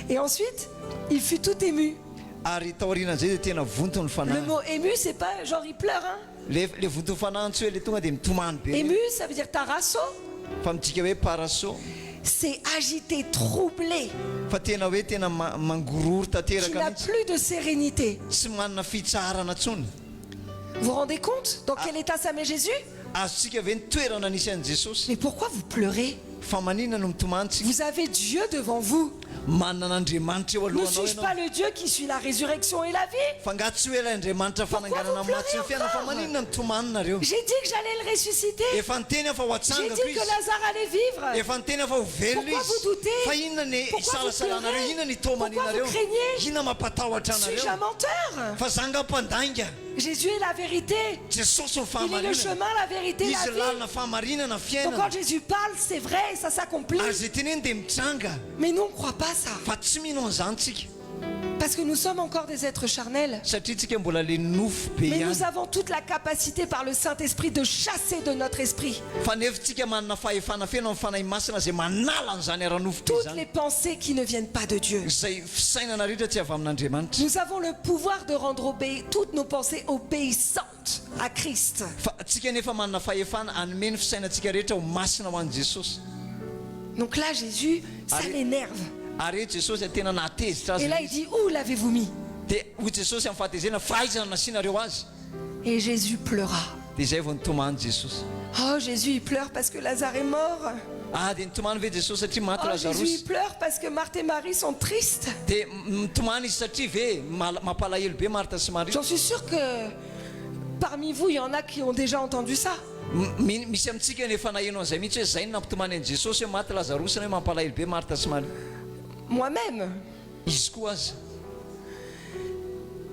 Et ensuite, il fut tout ému. Ary taorianan'izay dia tena vontony Le fanahy. mot ému, c'est pas genre il pleure. Hein? Le vontony fanahy tsy hoe le tonga dia mitomany be. Ému, ça veut dire tarasso. Fa midika hoe paraso. C'est agité, troublé, Fa tena hoe tena mangororo qui tanteraka n'a mihitsy. plus de sérénité. Tsy manana fitsarana ntsony. Vous vous rendez compte dans quel état ça met Jésus? Azontsika ve ny toerana nisy an'i Jesosy. Mais pourquoi vous pleurez? Fa maninona no mitomanitsika. Vous avez Dieu devant vous. Manana Andriamanitra eo Ne alohanao suis-je pas ianao. le Dieu qui suit la résurrection et la vie? Fa nga tsy hoe ilay Andriamanitra fananganana vous pleurez matsy ny fiainana fa encore? maninona mitomaninareo. J'ai dit que j'allais le ressusciter. Efa niteny afa ho J'ai atsangako dit que izy. Lazare allait vivre. Efa niteny afa ho velona Pourquoi izy. vous doutez? Fa inona ny Pourquoi vous isalasalanareo, pleurez? inona ny Pourquoi tomaninareo, vous craignez? inona mampatahotra Suis-je un anareo. menteur? Fa zanga mpandainga. Jésus est la vérité. Jesosy ny Il est le fahamarinana. chemin, la vérité, Izy la vie. lalina fahamarinana Donc fiainana. quand Jésus parle, c'est vrai, ça s'accomplit. Ary zay teneny dia mitranga. Mais nous, on ne croit pas ça. Fa tsy mino an'izany tsika. Parce que nous sommes encore des êtres charnels. Satria tsika mbola le nofo be Mais ihany. nous avons toute la capacité par le Saint-Esprit de chasser de notre esprit Fa nefa tsika manana fahefana feno amin'ny fanahy masina zay manala an'izany ara-nofo be toutes zany. les pensées qui ne viennent pas de Dieu. Zay fisainana rehetra tsy avy amin'Andriamanitra. Nous avons le pouvoir de rendre toutes nos pensées obéissantes à Christ. Fa tsika nefa manana fahefana hanome ny fisainantsika rehetra ho masina ho an'i Jesosy. Donc là, Jésus, ça Allez. l'énerve. Ary Jesosy tena nahatezitra Et azy. là, il dit, où l'avez-vous mis? Dia hoy Jesosy amin'ny fahatezena fahaizana nasianareo azy. Et Jésus pleura. Dia zay vao nitomany Jesosy. Oh, Jésus, il pleure parce que Lazare est mort. Ah dia nitomany ve Jesosy satria maty Oh, Jésus, il Lazarosy. pleure parce que Marthe et Marie sont tristes. Dia mitomany izy satria ve mampalahelo be Martha sy Maria. J'en suis sûre que parmi vous, il y en a qui ont déjà entendu ça. Misy amintsika nefa naheno an'izay mihitsy hoe zay no nampitomany an'i Jesosy hoe maty Lazarosy na hoe mampalahelo be Martha sy Maria. Moi-même. Izy koa azy.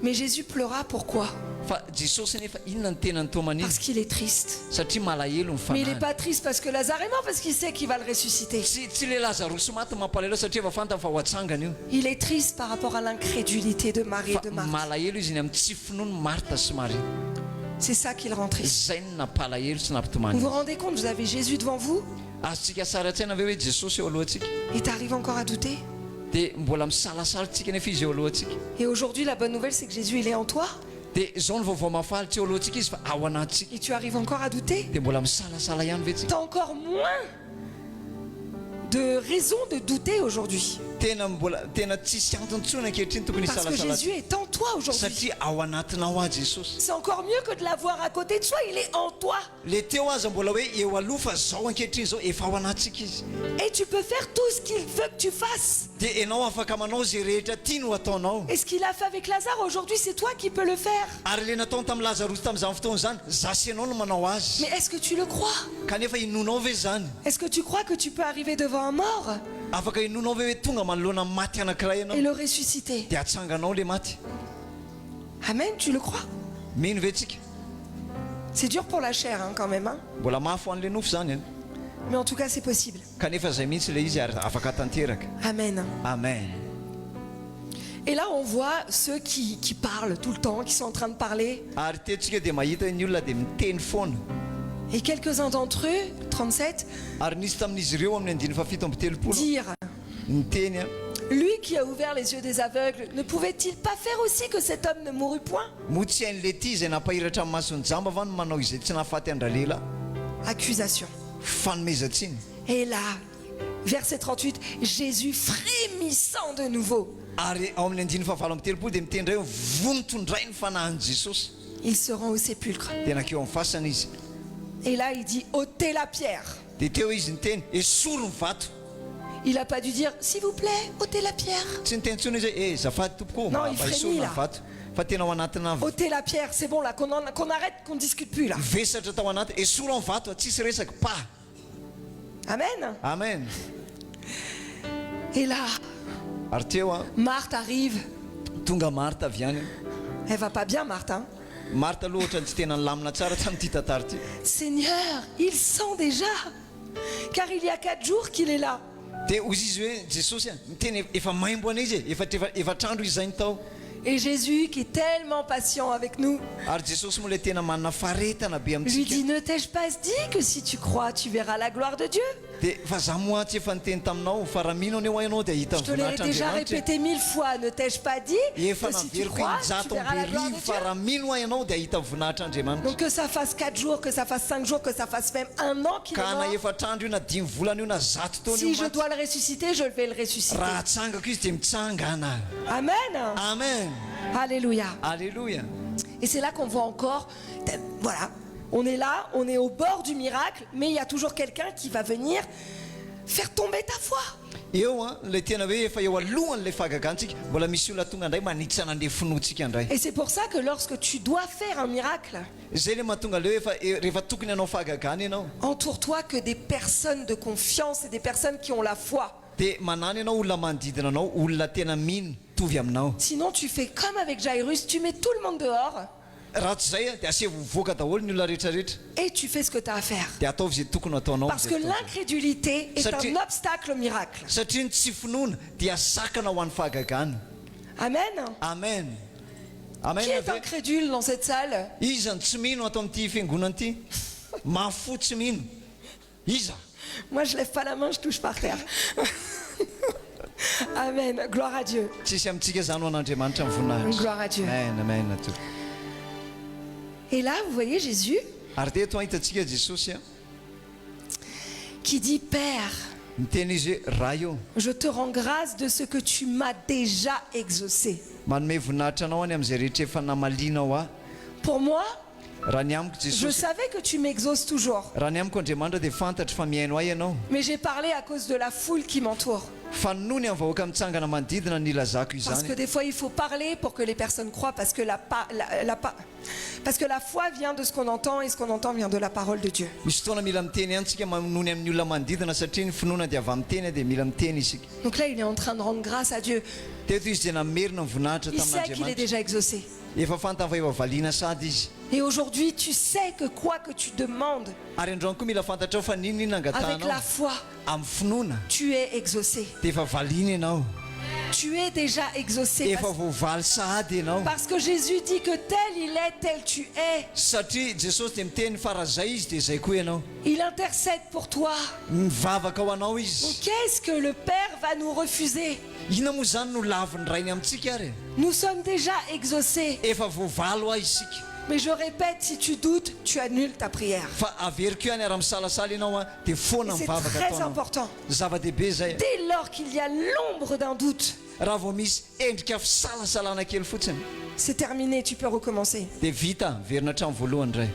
Mais Jésus pleura, pourquoi? Fa Jesosy nefa inona ny tena nitomany Parce izy qu'il est triste. satria malahelo ny Mais il n'est fanahiny. pas triste parce que Lazare est mort, parce qu'il sait qu'il va le ressusciter. Tsy le Lazarosy maty mampalahelo satria efa fantany fa ho atsangana io. Il est triste par rapport à l'incrédulité de Marie et Fa de Marthe. malahelo izy ny amin'ny tsy finoany Martha sy Maria. C'est ça qui le rend triste. Zay no nampalahelo sy nampitomany Vous vous izy. rendez compte, vous avez Jésus devant vous Azontsika sara an-tsaina ve hoe Jesosy eo alohantsika. et t'arrives encore à douter. Dia mbola misalasaritsika nefa izy eo alohantsika. Et aujourd'hui, la bonne nouvelle, c'est que Jésus, il est en toi. Dia zao ny vaovao mafalitra eo alohantsika izy fa ao anatsika. Et tu arrives encore à douter. Dia mbola misalasala ihany ve tsika. T'as encore moins de raisons de douter aujourd'hui. Tena tsisy antontsony ankehitriny tokony Parce que hisalasala. Jésus est en toi aujourd'hui. Satria ao anatinao azy Jesosy. C'est encore mieux que de l'avoir à côté de soi, il est en toi. Le teo aza mbola hoe eo aloha fa zao ankehitriny zao efa ao anatsika izy. Et tu peux faire tout ce qu'il veut que tu fasses. Dia ianao afaka manao zay rehetra tiany ho ataonao. Et ce qu'il a fait avec Lazare, aujourd'hui, c'est toi qui peux le faire. Ary le nataony tamin'ny Lazarosy tamin'izany fotoana zany zasy ianao no manao azy. Mais est-ce que tu le crois? Kanefa inonao ve zany? Est-ce que tu crois que tu peux arriver devant un mort Afaka inonao ve hoe tonga manoloana amin'ny maty anankiray ianao et le ressusciter? dia atsanganao le maty. Amen, tu le crois? Mino ve tsika? C'est dur pour la chair quand même. Hein? Mbola mafy ho an'le nofo zany. Mais en tout cas, c'est possible. Kanefa zay mihitsy le izy ary afaka tanteraka. Amen. Amen. Et là, on voit ceux qui parlent tout le temps, qui sont en train de parler. Ary teotsika dia mahita ny olona dia miteny foana. Et quelques-uns d'entre eux, 37, Ary nisy tamin'izy ireo amin'ny 17 dire niteny a lui qui a ouvert les yeux des aveugles, ne pouvait-il pas faire aussi que cet homme ne mourût point? moa tsy hain'le ty izay nampahiratra amin'ny masony jamba va no manao izay tsy nahafaty andralela. Accusation. Fanomezantsiny. Et là, verset 38, Jésus frémissant de nouveau, Ary ao amin'ny 17 dia mitendray hoe vonontondray ny fanahiny Jesosy. il se rend au sépulcre. Dia nakeo amin'ny fasana izy. Et là, il dit, ôtez la pierre. Dia teo izy niteny esoro ny vato. Il n'a pas dû dire, s'il vous plaît, ôtez la pierre. Tsy niteny tsony izy hoe zafady tompoko Non, il mba frémit, esorona là. ny vato. Fa tena ao anatina Ôtez la pierre, c'est bon là, qu'on arrête, qu'on discute plus là. vesatra tao anaty esoro amin'ny vato tsisy resaka pa. Amen. Amen. Et là, Ary teo a Marthe arrive. tonga Martha avy any. Elle va pas bien, Marthe, hein? Martha aloha ohatrany tsy tena nilamina tsara tamin'ity tantara ity. Seigneur, il sent déjà, car il y a 4 jours qu'il est là. Dia ozy izy hoe Jesosy miteny efa maimbo ana izy efatrandro izy zany tao. Et Jésus, qui est tellement patient avec nous, Ary Jesosy moa ilay tena manana faharetana be lui dit, amintsika. ne t'ai-je pas dit que si tu crois, tu verras la gloire de Dieu? Dia fa za moa tsy efa niteny taminao fa raha mino anao ianao dia hita Je te l'ai déjà répété 1000 fois, ne t'ai-je pas dit efa que si tu naveriko crois, tu injato verras la gloire de amberivo fa raha Dieu? mino ianao dia hita voninahitran'Andriamanitra. Donc que ça fasse 4 jours, que ça fasse 5 jours, que ça fasse même 1 an qu'il est Ka na mort, efatrandro io na 10 volana io na 100 taona si io je maty. dois le ressusciter, je vais le ressusciter. Raha tsangako izy dia mitsangana. Amen. Amen. Alléluia. Alléluia. Et c'est là qu'on voit encore, voilà, on est là, on est au bord du miracle, mais il y a toujours quelqu'un qui va venir faire tomber ta foi. Eo ilay tena hoe efa eo alohan'ilay fahagagantsika mbola misy olona tonga indray manitsana an'ilay finoantsika indray. Et c'est pour ça que lorsque tu dois faire un miracle, Zay le mahatonga leo rehefa tokony hanao fahagagana ianao entoure-toi que des personnes de confiance et des personnes qui ont la foi. dia manana ianao olona manodidina anao olona tena mino tovy aminao. Sinon, tu fais comme avec Jairus, tu mets tout le monde dehors Raha tsy zay dia asevo mivoaka daholo ny olona rehetrarehetra et tu fais ce que tu as à faire. dia ataovy zay tokony ataonao. Parce que l'incrédulité est un obstacle au miracle. Satria ny tsy finoana dia sakana ho an'ny fahagagana. Amen. Amen. Amen. Qui est incrédule dans cette salle? Iza ny tsy mino ato amin'ity fiangonana ity? Mafo tsy mino. Iza. Moi, je lève pas la main, je touche par terre. Amen. Gloire à Dieu. Tsisy amintsika zany ho an'Andriamanitra ny voninahitra. Gloire à Dieu. Amen, amen. Et là, vous voyez Jésus Ary teto hitantsika Jesosy qui dit, Père, miteny izy hoe raha io je te rends grâce de ce que tu m'as déjà exaucé. manome voninahitra anao any amin'izay rehetra efa namalinao aho. Pour moi, Raha ny amiko je Jesosy, savais que tu m'exauces toujours. raha ny amiko Andriamanitra dia fantatro fa mihaino ahy ianao. Mais j'ai parlé à cause de la foule qui m'entoure. Fa noho ny amin'ny vahoaka mitsangana manodidina ny ilazako Parce que izany. des fois, il faut parler pour que les personnes croient, parce que parce que la foi vient de ce qu'on entend, et ce qu'on entend vient de la parole de Dieu. Misy fotoana mila miteny ihany tsika noho ny amin'ny olona manodidina satria ny finoana dia avy amin'ny teny dia mila miteny isika. Donc là, il est en train de rendre grâce à Dieu. Teto izy dia namerina ny voninahitra Il sait qu'il est tamin'Andriamanitra. déjà exaucé. Efa fantany fa efa valiana sady izy. Et aujourd'hui, tu sais que quoi que tu demandes, Ary androany koa mila fantatrao fa ninona avec angatanao la foi, amin'ny finoana tu es exaucé. dia efa valiana ianao. Tu es déjà exaucé. Efa voavaly sady ianao. Parce que Jésus dit que tel il est, tel tu es. Satria Jesosy dia miteny fa raha zay izy dia zay koa ianao. Il intercède pour toi. Mivavaka ho anao Donc izy. qu'est-ce que le Père va nous refuser? Inona moa zany no laviny rainy amintsika ary? Nous sommes déjà exaucés. Efa voavaly ho ahy isika. Mais je répète, si tu doutes, tu annules ta prière. Fa averiko ihany ary misalasala ianao dia foana C'est mivavaka très ataonao. important. Zava-dehibe zay. Dès lors qu'il y a l'ombre d'un doute, Raha vao misy endrika fisalasalana kely fotsiny c'est terminé, tu peux recommencer. dia vita verina hatrany voalohany indray.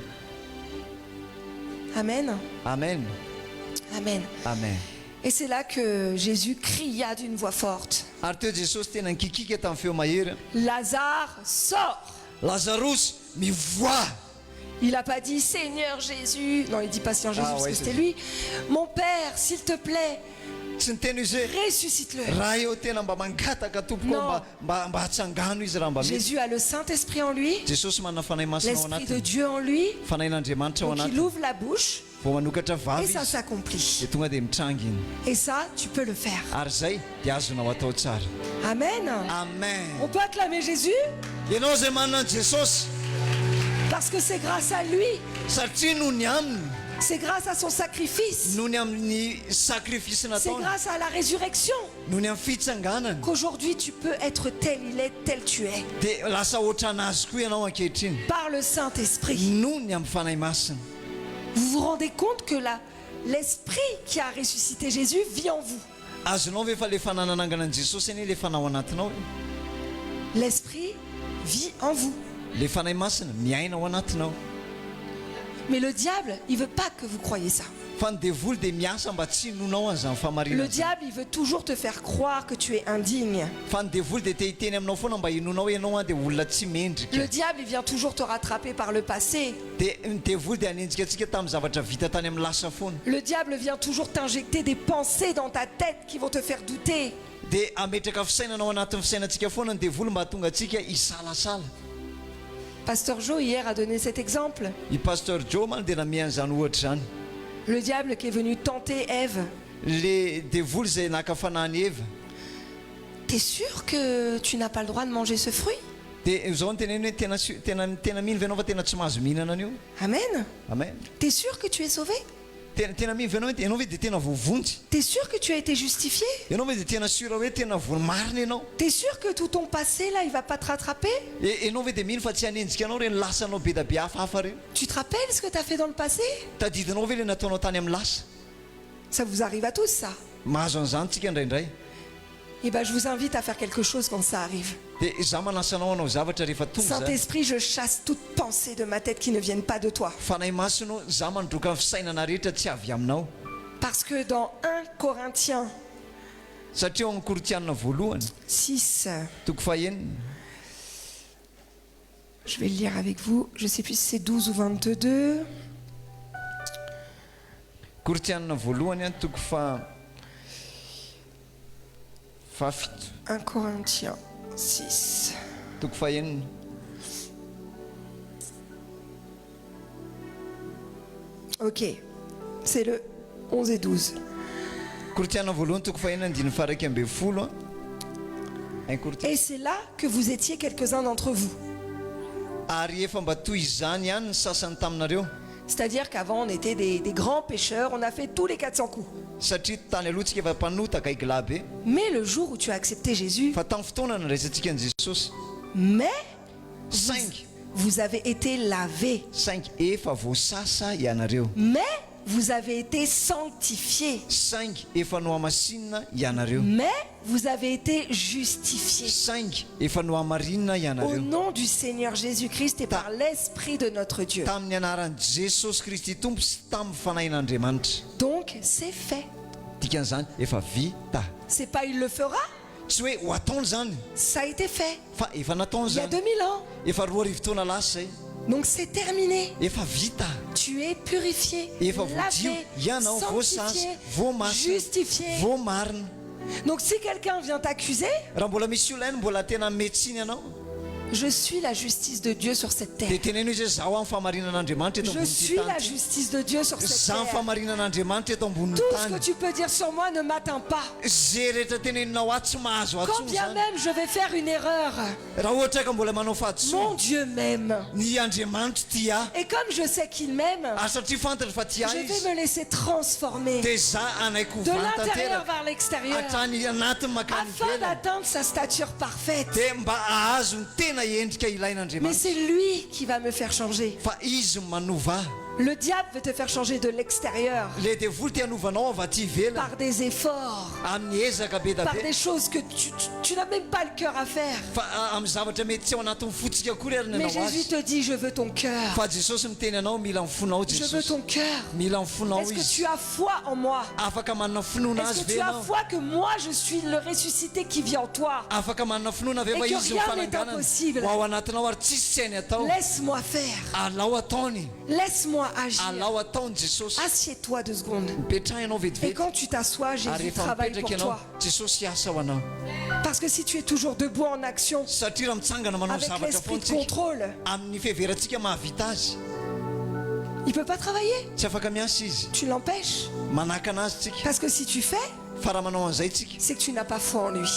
Amen. Amen. Amen. Amen. Et c'est là que Jésus cria d'une voix forte. Ary teo Jesosy tena nikikika tamin'ny feo mahery. Lazare, sors! Lazarus mivoa. Il n'a pas dit Seigneur Jésus. Non, il dit pas Seigneur Jésus Ah parce ouais, que c'est c'était lui. Mon Père, s'il te plaît, Tsy niteny izy hoe ressuscite-le. raha eo tena mba mangataka tompoko Non. mba hatsangano izy raha mba mety. Jésus a le Saint-Esprit en lui, Jesosy manana fanahy masina ao l'Esprit de anatiny. Dieu en lui. Fanahin'Andriamanitra ao Donc il anatiny. ouvre la bouche Vao manokatra et vavy ça izy s'accomplit. dia tonga dia mitranga iny. Et ça, tu peux le faire. Ary zay dia azonao atao tsara. Amen. Amen. On peut acclamer Jésus Ianao zay manana an'i Jesosy parce que c'est grâce à lui, satria noho ny aminy, c'est grâce à son sacrifice, noho ny amin'ny sakrifisy c'est nataony, grâce à la résurrection noho ny amin'ny fitsanganany qu'aujourd'hui tu peux être tel il est, tel tu es, dia lasa ohatrana azy koa ianao ankehitriny par le Saint-Esprit. noho ny amin'ny fanahy masina. Vous vous rendez compte que l'Esprit qui a ressuscité Jésus vit en vous. Azonao ve fa le fanananangana an'i Jesosy anie le fanahy ao anatinao? L'Esprit vit en vous. Le fanahy masina miaina ao anatinao. Mais le diable, il veut pas que vous croyiez ça. Fa ny devoly dia miasa mba tsy hinonao an'izany famarina. Le diable, il veut toujours te faire croire que tu es indigne. Fa ny devoly dia te hiteny aminao foana mba hinonao ianao dia olona tsy mendrika. Le diable, il vient toujours te rattraper par le passé. Dia ny devoly dia hanenjika antsika tamin'ny zavatra vita tany amin'ny lasa foana. Le diable vient toujours t'injecter des pensées dans ta tête qui vont te faire douter. Dia ametraka fisainana ao anatin'ny fisainantsika foana ny devoly mba hatonga antsika hisalasala. Pasteur Joe hier a donné cet exemple. I pasteur Joe man dia namiany zany ohatra zany. Le diable qui est venu tenter Ève. Le devoly zay nakafanany Eva. T'es sûr que tu n'as pas le droit de manger ce fruit? Dia zao ny teneny hoe tena mino ve anao fa tena tsy mahazo mihinana an'io. Amen. Amen. T'es sûr que tu es sauvé? Tena mino ve anao ve dia tena voavonjy. T'es sûr que tu as été justifié? Ianao ve dia tena sura hoe tena voamarina ianao. T'es sûr que tout ton passé là il va pas te rattraper? Ianao ve dia mino fa tsy hanenjika anao reny lasanao be da be hafahafa reny. Tu te rappelles ce que tu as fait dans le passé? Tadidinao ve le nataonao tany amin'ny lasa. Ça vous arrive à tous ça? Mahazo an'izany tsika indraindray. Eh bien je vous invite à faire quelque chose quand ça arrive. Dia za manasanao anao zavatra rehefa tonga zany. Saint-Esprit, je chasse toute pensée de ma tête qui ne vienne pas de toi. Fanahy masonao za manodroka fisainana rehetra tsy avy aminao. Parce que dans 1 Corinthiens Satria ao amin'ny Koritianina voalohany 6, toko fahaenina. je vais le lire avec vous, je ne sais plus si c'est 12 ou 22. Koritianina voalohany toko fahafito 1 Corinthiens 6. toko fahaenina. Ok, c'est le 11 et 12. Koritianina voalohany toko fahaenina andiny faha 12. Et c'est là que vous étiez quelques-uns d'entre vous. Ary efa mba toy izany ihany ny sasany taminareo. C'est-à-dire qu'avant on était des grands pécheurs, on a fait tous les 400 coups. Satria tany aloha tsika efa mpanotaka igla be. Mais le jour où tu as accepté Jésus, Fa tamin'ny fotoana niraisantsika an'i Jesosy. mais Saingy vous avez été lavés, efa voasasa ianareo. mais vous avez été sanctifiés, Saingy efa nohamasinina ianareo. mais vous avez été justifiés. Saingy efa nohamarinina Au ianareo. nom du Seigneur Jésus-Christ et par l'Esprit de notre Dieu. Tamin'ny anaran'i Jesosy Kristy Tompo sy tamin'ny fanahin'Andriamanitra. Donc c'est fait. Dikan'izany efa vita. C'est pas il le fera, Tsy hoe ho ataony zany ça a été fait. fa efa nataony Il y a zany. 2000 ans. Efa 2000 lasa zay. Donc c'est terminé. Efa vita. Tu es purifié, Efa voadio lavé, ianao voasasa, sanctifié, voamasina, justifié. voamarina. Donc si quelqu'un vient t'accuser, Raha mbola misy olona any mbola tena metsiny ianao je suis la justice de Dieu sur cette terre. dia teneno izy hoe zaho amin'ny fahamarinan'Andriamanitra eto Je amboniny suis la tany. justice de Dieu sur cette Zaho amin'ny terre. fahamarinan'Andriamanitra eto amboniny Tout ce que tany. tu peux dire sur moi ne m'atteint pas. Zay rehetra teneninao ahy tsy mahazo Quand atsony bien zany. même je vais faire une erreur, Raha ohatra ka mbola manao mon fahatsoa Dieu m'aime. ny Andriamanitra tia Et comme je sais qu'il m'aime, satria fantatra fa tia je vais izy me laisser transformer dia za anaiko de l'intérieur vantatera vers l'extérieur hatrany anatiny makany afin velany d'atteindre sa stature parfaite. dia mba ahazo ny tena endrika Mais ilain'Andriamanitra. c'est lui qui va me faire changer. Fa izy manova. Le diable veut te faire changer de l'extérieur Le devoly te hanovanao avy aty ivelany par des efforts, amin'ny ezaka be da par be. des choses que tu n'as même pas le cœur à faire. Fa amin'ny zavatra mety tsy ao anatin'ny fotsika akory ary ny Mais anao Jésus azy. te dit, je veux ton cœur. Fa Jesosy miteny anao mila mifonao Je veux Jesosy. ton cœur. Mila mifonao Est-ce que izy. tu as foi en moi? Afaka manana finoana Est-ce azy que ve tu as anao? foi que moi je suis le ressuscité qui vit en toi? Afaka manana finoana ve Et fa que izy rien n'est mifananganana impossible. ho ao anatinao ary tsisy tsy hainy atao. Laisse-moi faire. Alao ataony. Laisse-moi agir. Alao ataony Jesosy. Assieds-toi 2 secondes. Mipetraha ianao Et vetivety. quand tu t'assois, Ary Jésus rehefa travaille pour mipetraka ianao toi. Jesosy hiasa ho anao. Parce que si tu es toujours debout en action, Satria raha mitsangana manao avec zavatra l'esprit foana de tsika contrôle, amin'ny fiheveratsika mahavita azy il ne peut pas travailler. tsy afaka miasa izy. Tu l'empêches. Manaka anazy tsika Parce que si tu fais, fa raha manao an'izay tsika c'est que tu n'as pas foi en lui.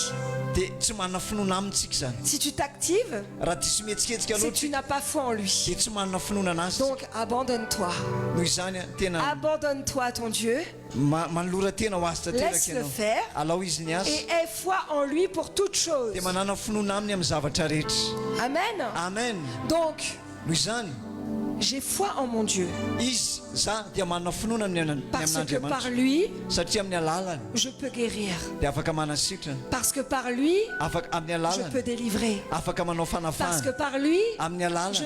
dia tsy manana finoana amintsika zany. Si tu t'actives, Raha diso mihetsiketsika c'est que tu aloha n'as pas foi en lui. dia tsy manana finoana anazy. Donc abandonne-toi. Noho izany tena Abandonne-toi à ton Dieu manolora tena ho azy tanteraka Laisse-le ianao. faire. Alao izy ny azy et aie foi en lui pour toutes choses. dia manana finoana aminy amin'ny zavatra rehetra. Amen. Amen. Donc, Noho izany j'ai foi en mon Dieu. izy za dia manana finoana amin'ny Parce que par amin'Andriamanitra lui, satria amin'ny alalany je peux guérir. dia afaka manasitrana. Parce que par lui, Amin'ny je alalany peux délivrer. afaka manao Parce que fanafahana. par lui, Amin'ny alalany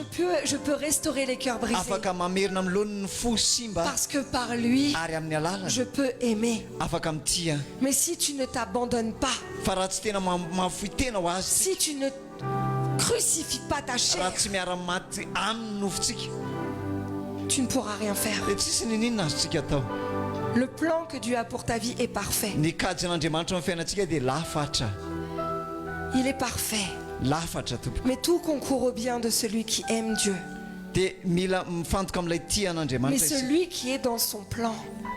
je peux restaurer les cœurs brisés. afaka mamerina amin'ny loniny ny fo simba. Parce que par lui, Ary amin'ny alalany je peux aimer. afaka mitia. Mais si tu ne t'abandonnes pas, Fa raha tsy tena mahafoy tena ho azy, si tu ne crucifies pas ta chair, raha tsy miara-maty amin'ny nofontsika tu ne pourras rien faire. dia tsisy ninina azotsika atao. Le plan que Dieu a pour ta vie est parfait. Ny kajy an'Andriamanitra amin'ny fiainantsika dia lafatra. Il est parfait. lafatra tompoko Mais tout concourt au bien de celui qui aime Dieu. dia mila mifantoka amin'ilay tia Mais an'Andriamanitra izy. celui qui est dans son plan.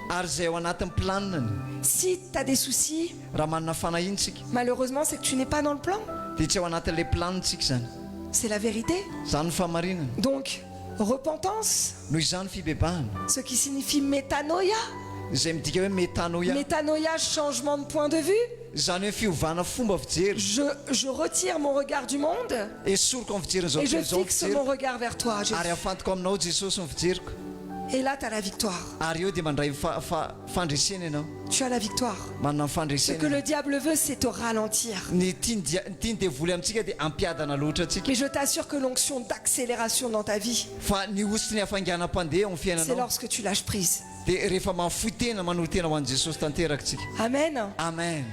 Ary izay ao anatin'ny planinany Si tu as des soucis, raha manana fanahintsika malheureusement, c'est que tu n'es pas dans le plan. dia tsy ao anatin'ilay planintsika zany. C'est la vérité. Zany ny fahamarinana. Donc, repentance, Noho izany fibebahana ce qui signifie métanoïa. izay midika hoe metanoia. Métanoïa, changement de point de vue. Zany hoe fiovana fomba fijery. Je retire mon regard du monde esoriko amin'ny fijery et je zao fixe mon fijery regard vers toi, Jésus. ary afantoko aminao Jesosy ny fijeriko. Et là, tu as la victoire. Ary eo dia mandray fandresena ianao. Tu as la victoire. Manana Ce que fandresena. le diable veut, c'est te ralentir. Ny tiany dia voly amintsika dia ampiadana loatra atsika. Mais je t'assure que l'onction d'accélération dans ta vie, Fa ny ositry ny hafanganam-pandeha amin'ny c'est fiainanao lorsque tu lâches prise. dia rehefa mafoy tena manohy tena ho an'i Jesosy tanteraka Amen. amen.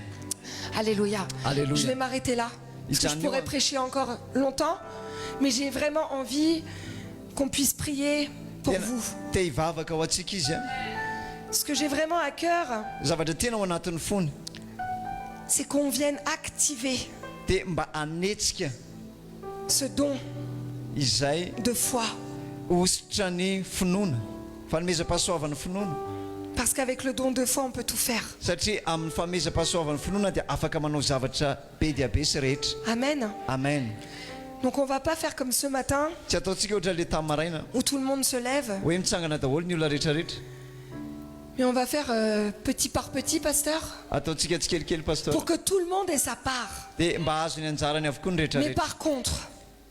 Alléluia. Alléluia. Je vais m'arrêter là. Parce que je pourrais prêcher encore longtemps, mais j'ai vraiment envie qu'on puisse prier pour vous. te hivavaka ho antsika izy a. Ce que j'ai vraiment à cœur, Zavatra tena ao anatin'ny fony c'est qu'on vienne activer dia mba anetsika ce don izay de foi. ositra ny finoana, fanomezam-pahasoavan'ny finoana. Parce qu'avec le don de foi, on peut tout faire. Satria amin'ny fanomezam-pahasoavan'ny finoana dia afaka manao zavatra be dia be sy rehetra. Amen. Amen. Donc on ne va pas faire comme ce matin Tsy ataontsika ohatra le tamin'ny maraina où tout le monde se lève, hoe mitsangana daholo ny olona rehetrarehetra. mais on va faire petit par petit, pasteur, Ataontsika tsikelikely pasteur pour que tout le monde ait sa part. dia mba azo ny anjarany avokoa ny Mais rehetrarehetra. par contre,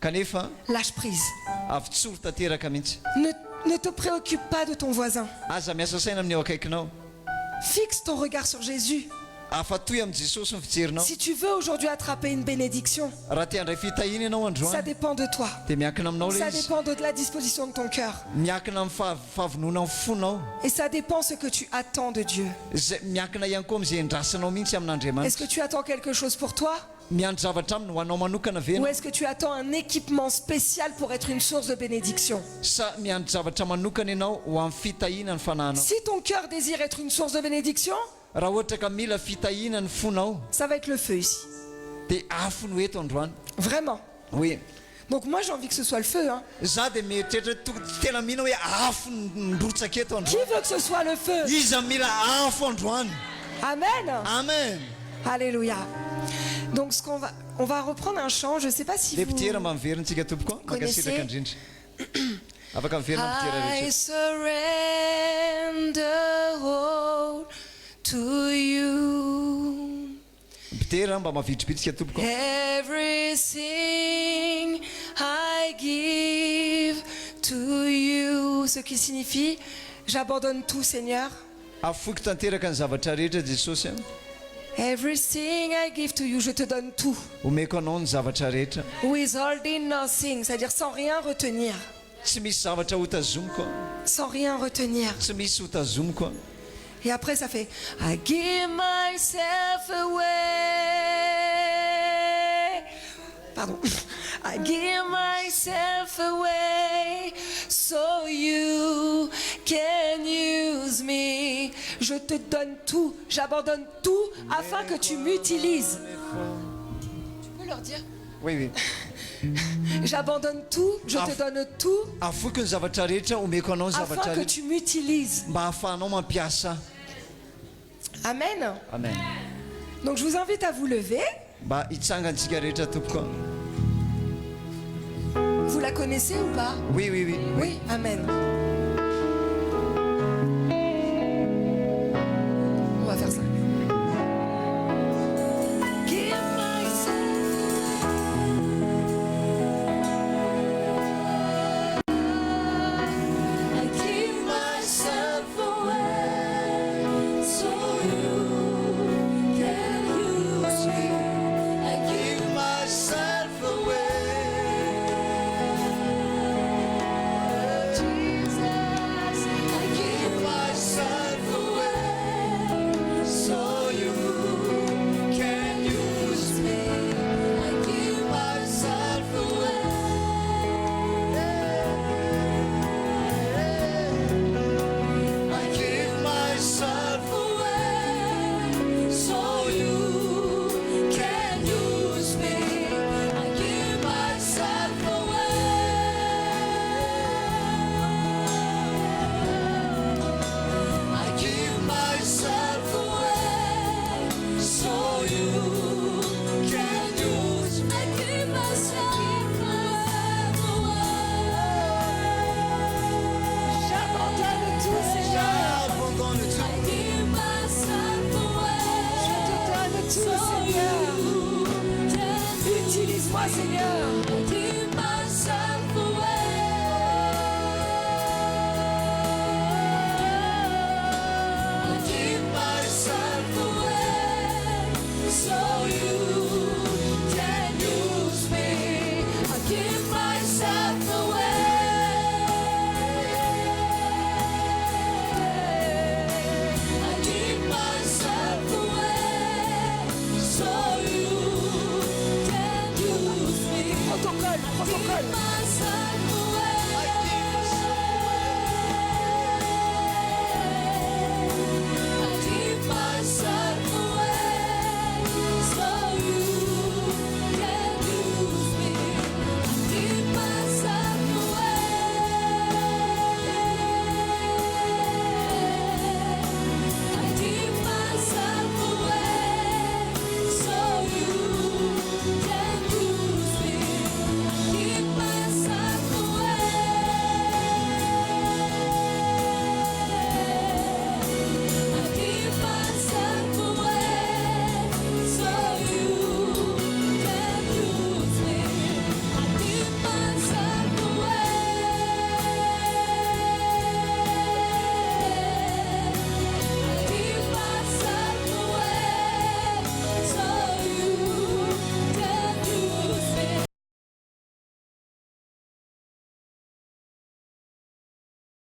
Kanefa lâche prise. avy tsoro tanteraka mihitsy. Ne te préoccupe pas de ton voisin. Aza miasa saina amin'ny eo akaikinao. Fixe ton regard sur Jésus. Afatoy amin'ny Jesosy ny fijerinao. Si tu veux aujourd'hui attraper une bénédiction, Raha te handray fitahina ianao ça androany dépend de toi. dia miankina aminao Ça le izy. dépend de la disposition de ton cœur. Miankina amin'ny fahavonona amin'ny fonao. Et ça dépend ce que tu attends de Dieu. Miankina ihany koa amin'izay andrasanao mihitsy Est-ce amin'Andriamanitra. que tu attends quelque chose pour toi? Miandry zavatra aminy ho anao manokana Ou vena est-ce que tu attends un équipement spécial pour être une source de bénédiction? sa miandry zavatra manokana ianao ho amin'ny fitahina ny fanahinao. Si ton cœur désire être une source de bénédiction, Raha ohatra ka mila fitahina ny fonao ça va être le feu ici. dia afo no eto androany. Vraiment. Oui. Donc moi j'ai envie que ce soit le feu. Hein. Za dia mieritreritra tena mihina hoe afo ndrotsaka eto Qui androany. veut que ce soit le feu? Iza mila afo androany. Amen. Amen. Alléluia. Donc on va reprendre un chant. Je ne sais pas si Dia vous pitera mba miveryntsika tompoko makasitraka indrindra. Afaka miverina pitera I rehetra. surrender all to you. Pitera mba mavitribitrika tompoko. Everything I give to you. Ce qui signifie, j'abandonne tout, Seigneur. Afoiko tanteraka ny zavatra rehetra Jesosy. Everything I give to you, je te donne tout. Omeko anao ny zavatra rehetra. Withholding nothing, c'est-à-dire sans rien retenir. Tsy misy zavatra hotazomiko. Sans rien retenir. Tsy misy hotazomiko. Et après, ça fait I give myself away. Pardon. I give myself away so you can use me. Je te donne tout, j'abandonne tout afin que tu m'utilises. Tu peux leur dire? Oui, oui. J'abandonne tout, je te donne tout Afoiko ny zavatra rehetra omeko anao ny zavatra afin que rehetra tu m'utilises. mba hahafahanao mampiasa. Amen. Amen. Donc je vous invite à vous lever. Mba hitsangantsika rehetra tompoko. Vous la connaissez ou pas? Oui, oui, oui. Oui, Amen.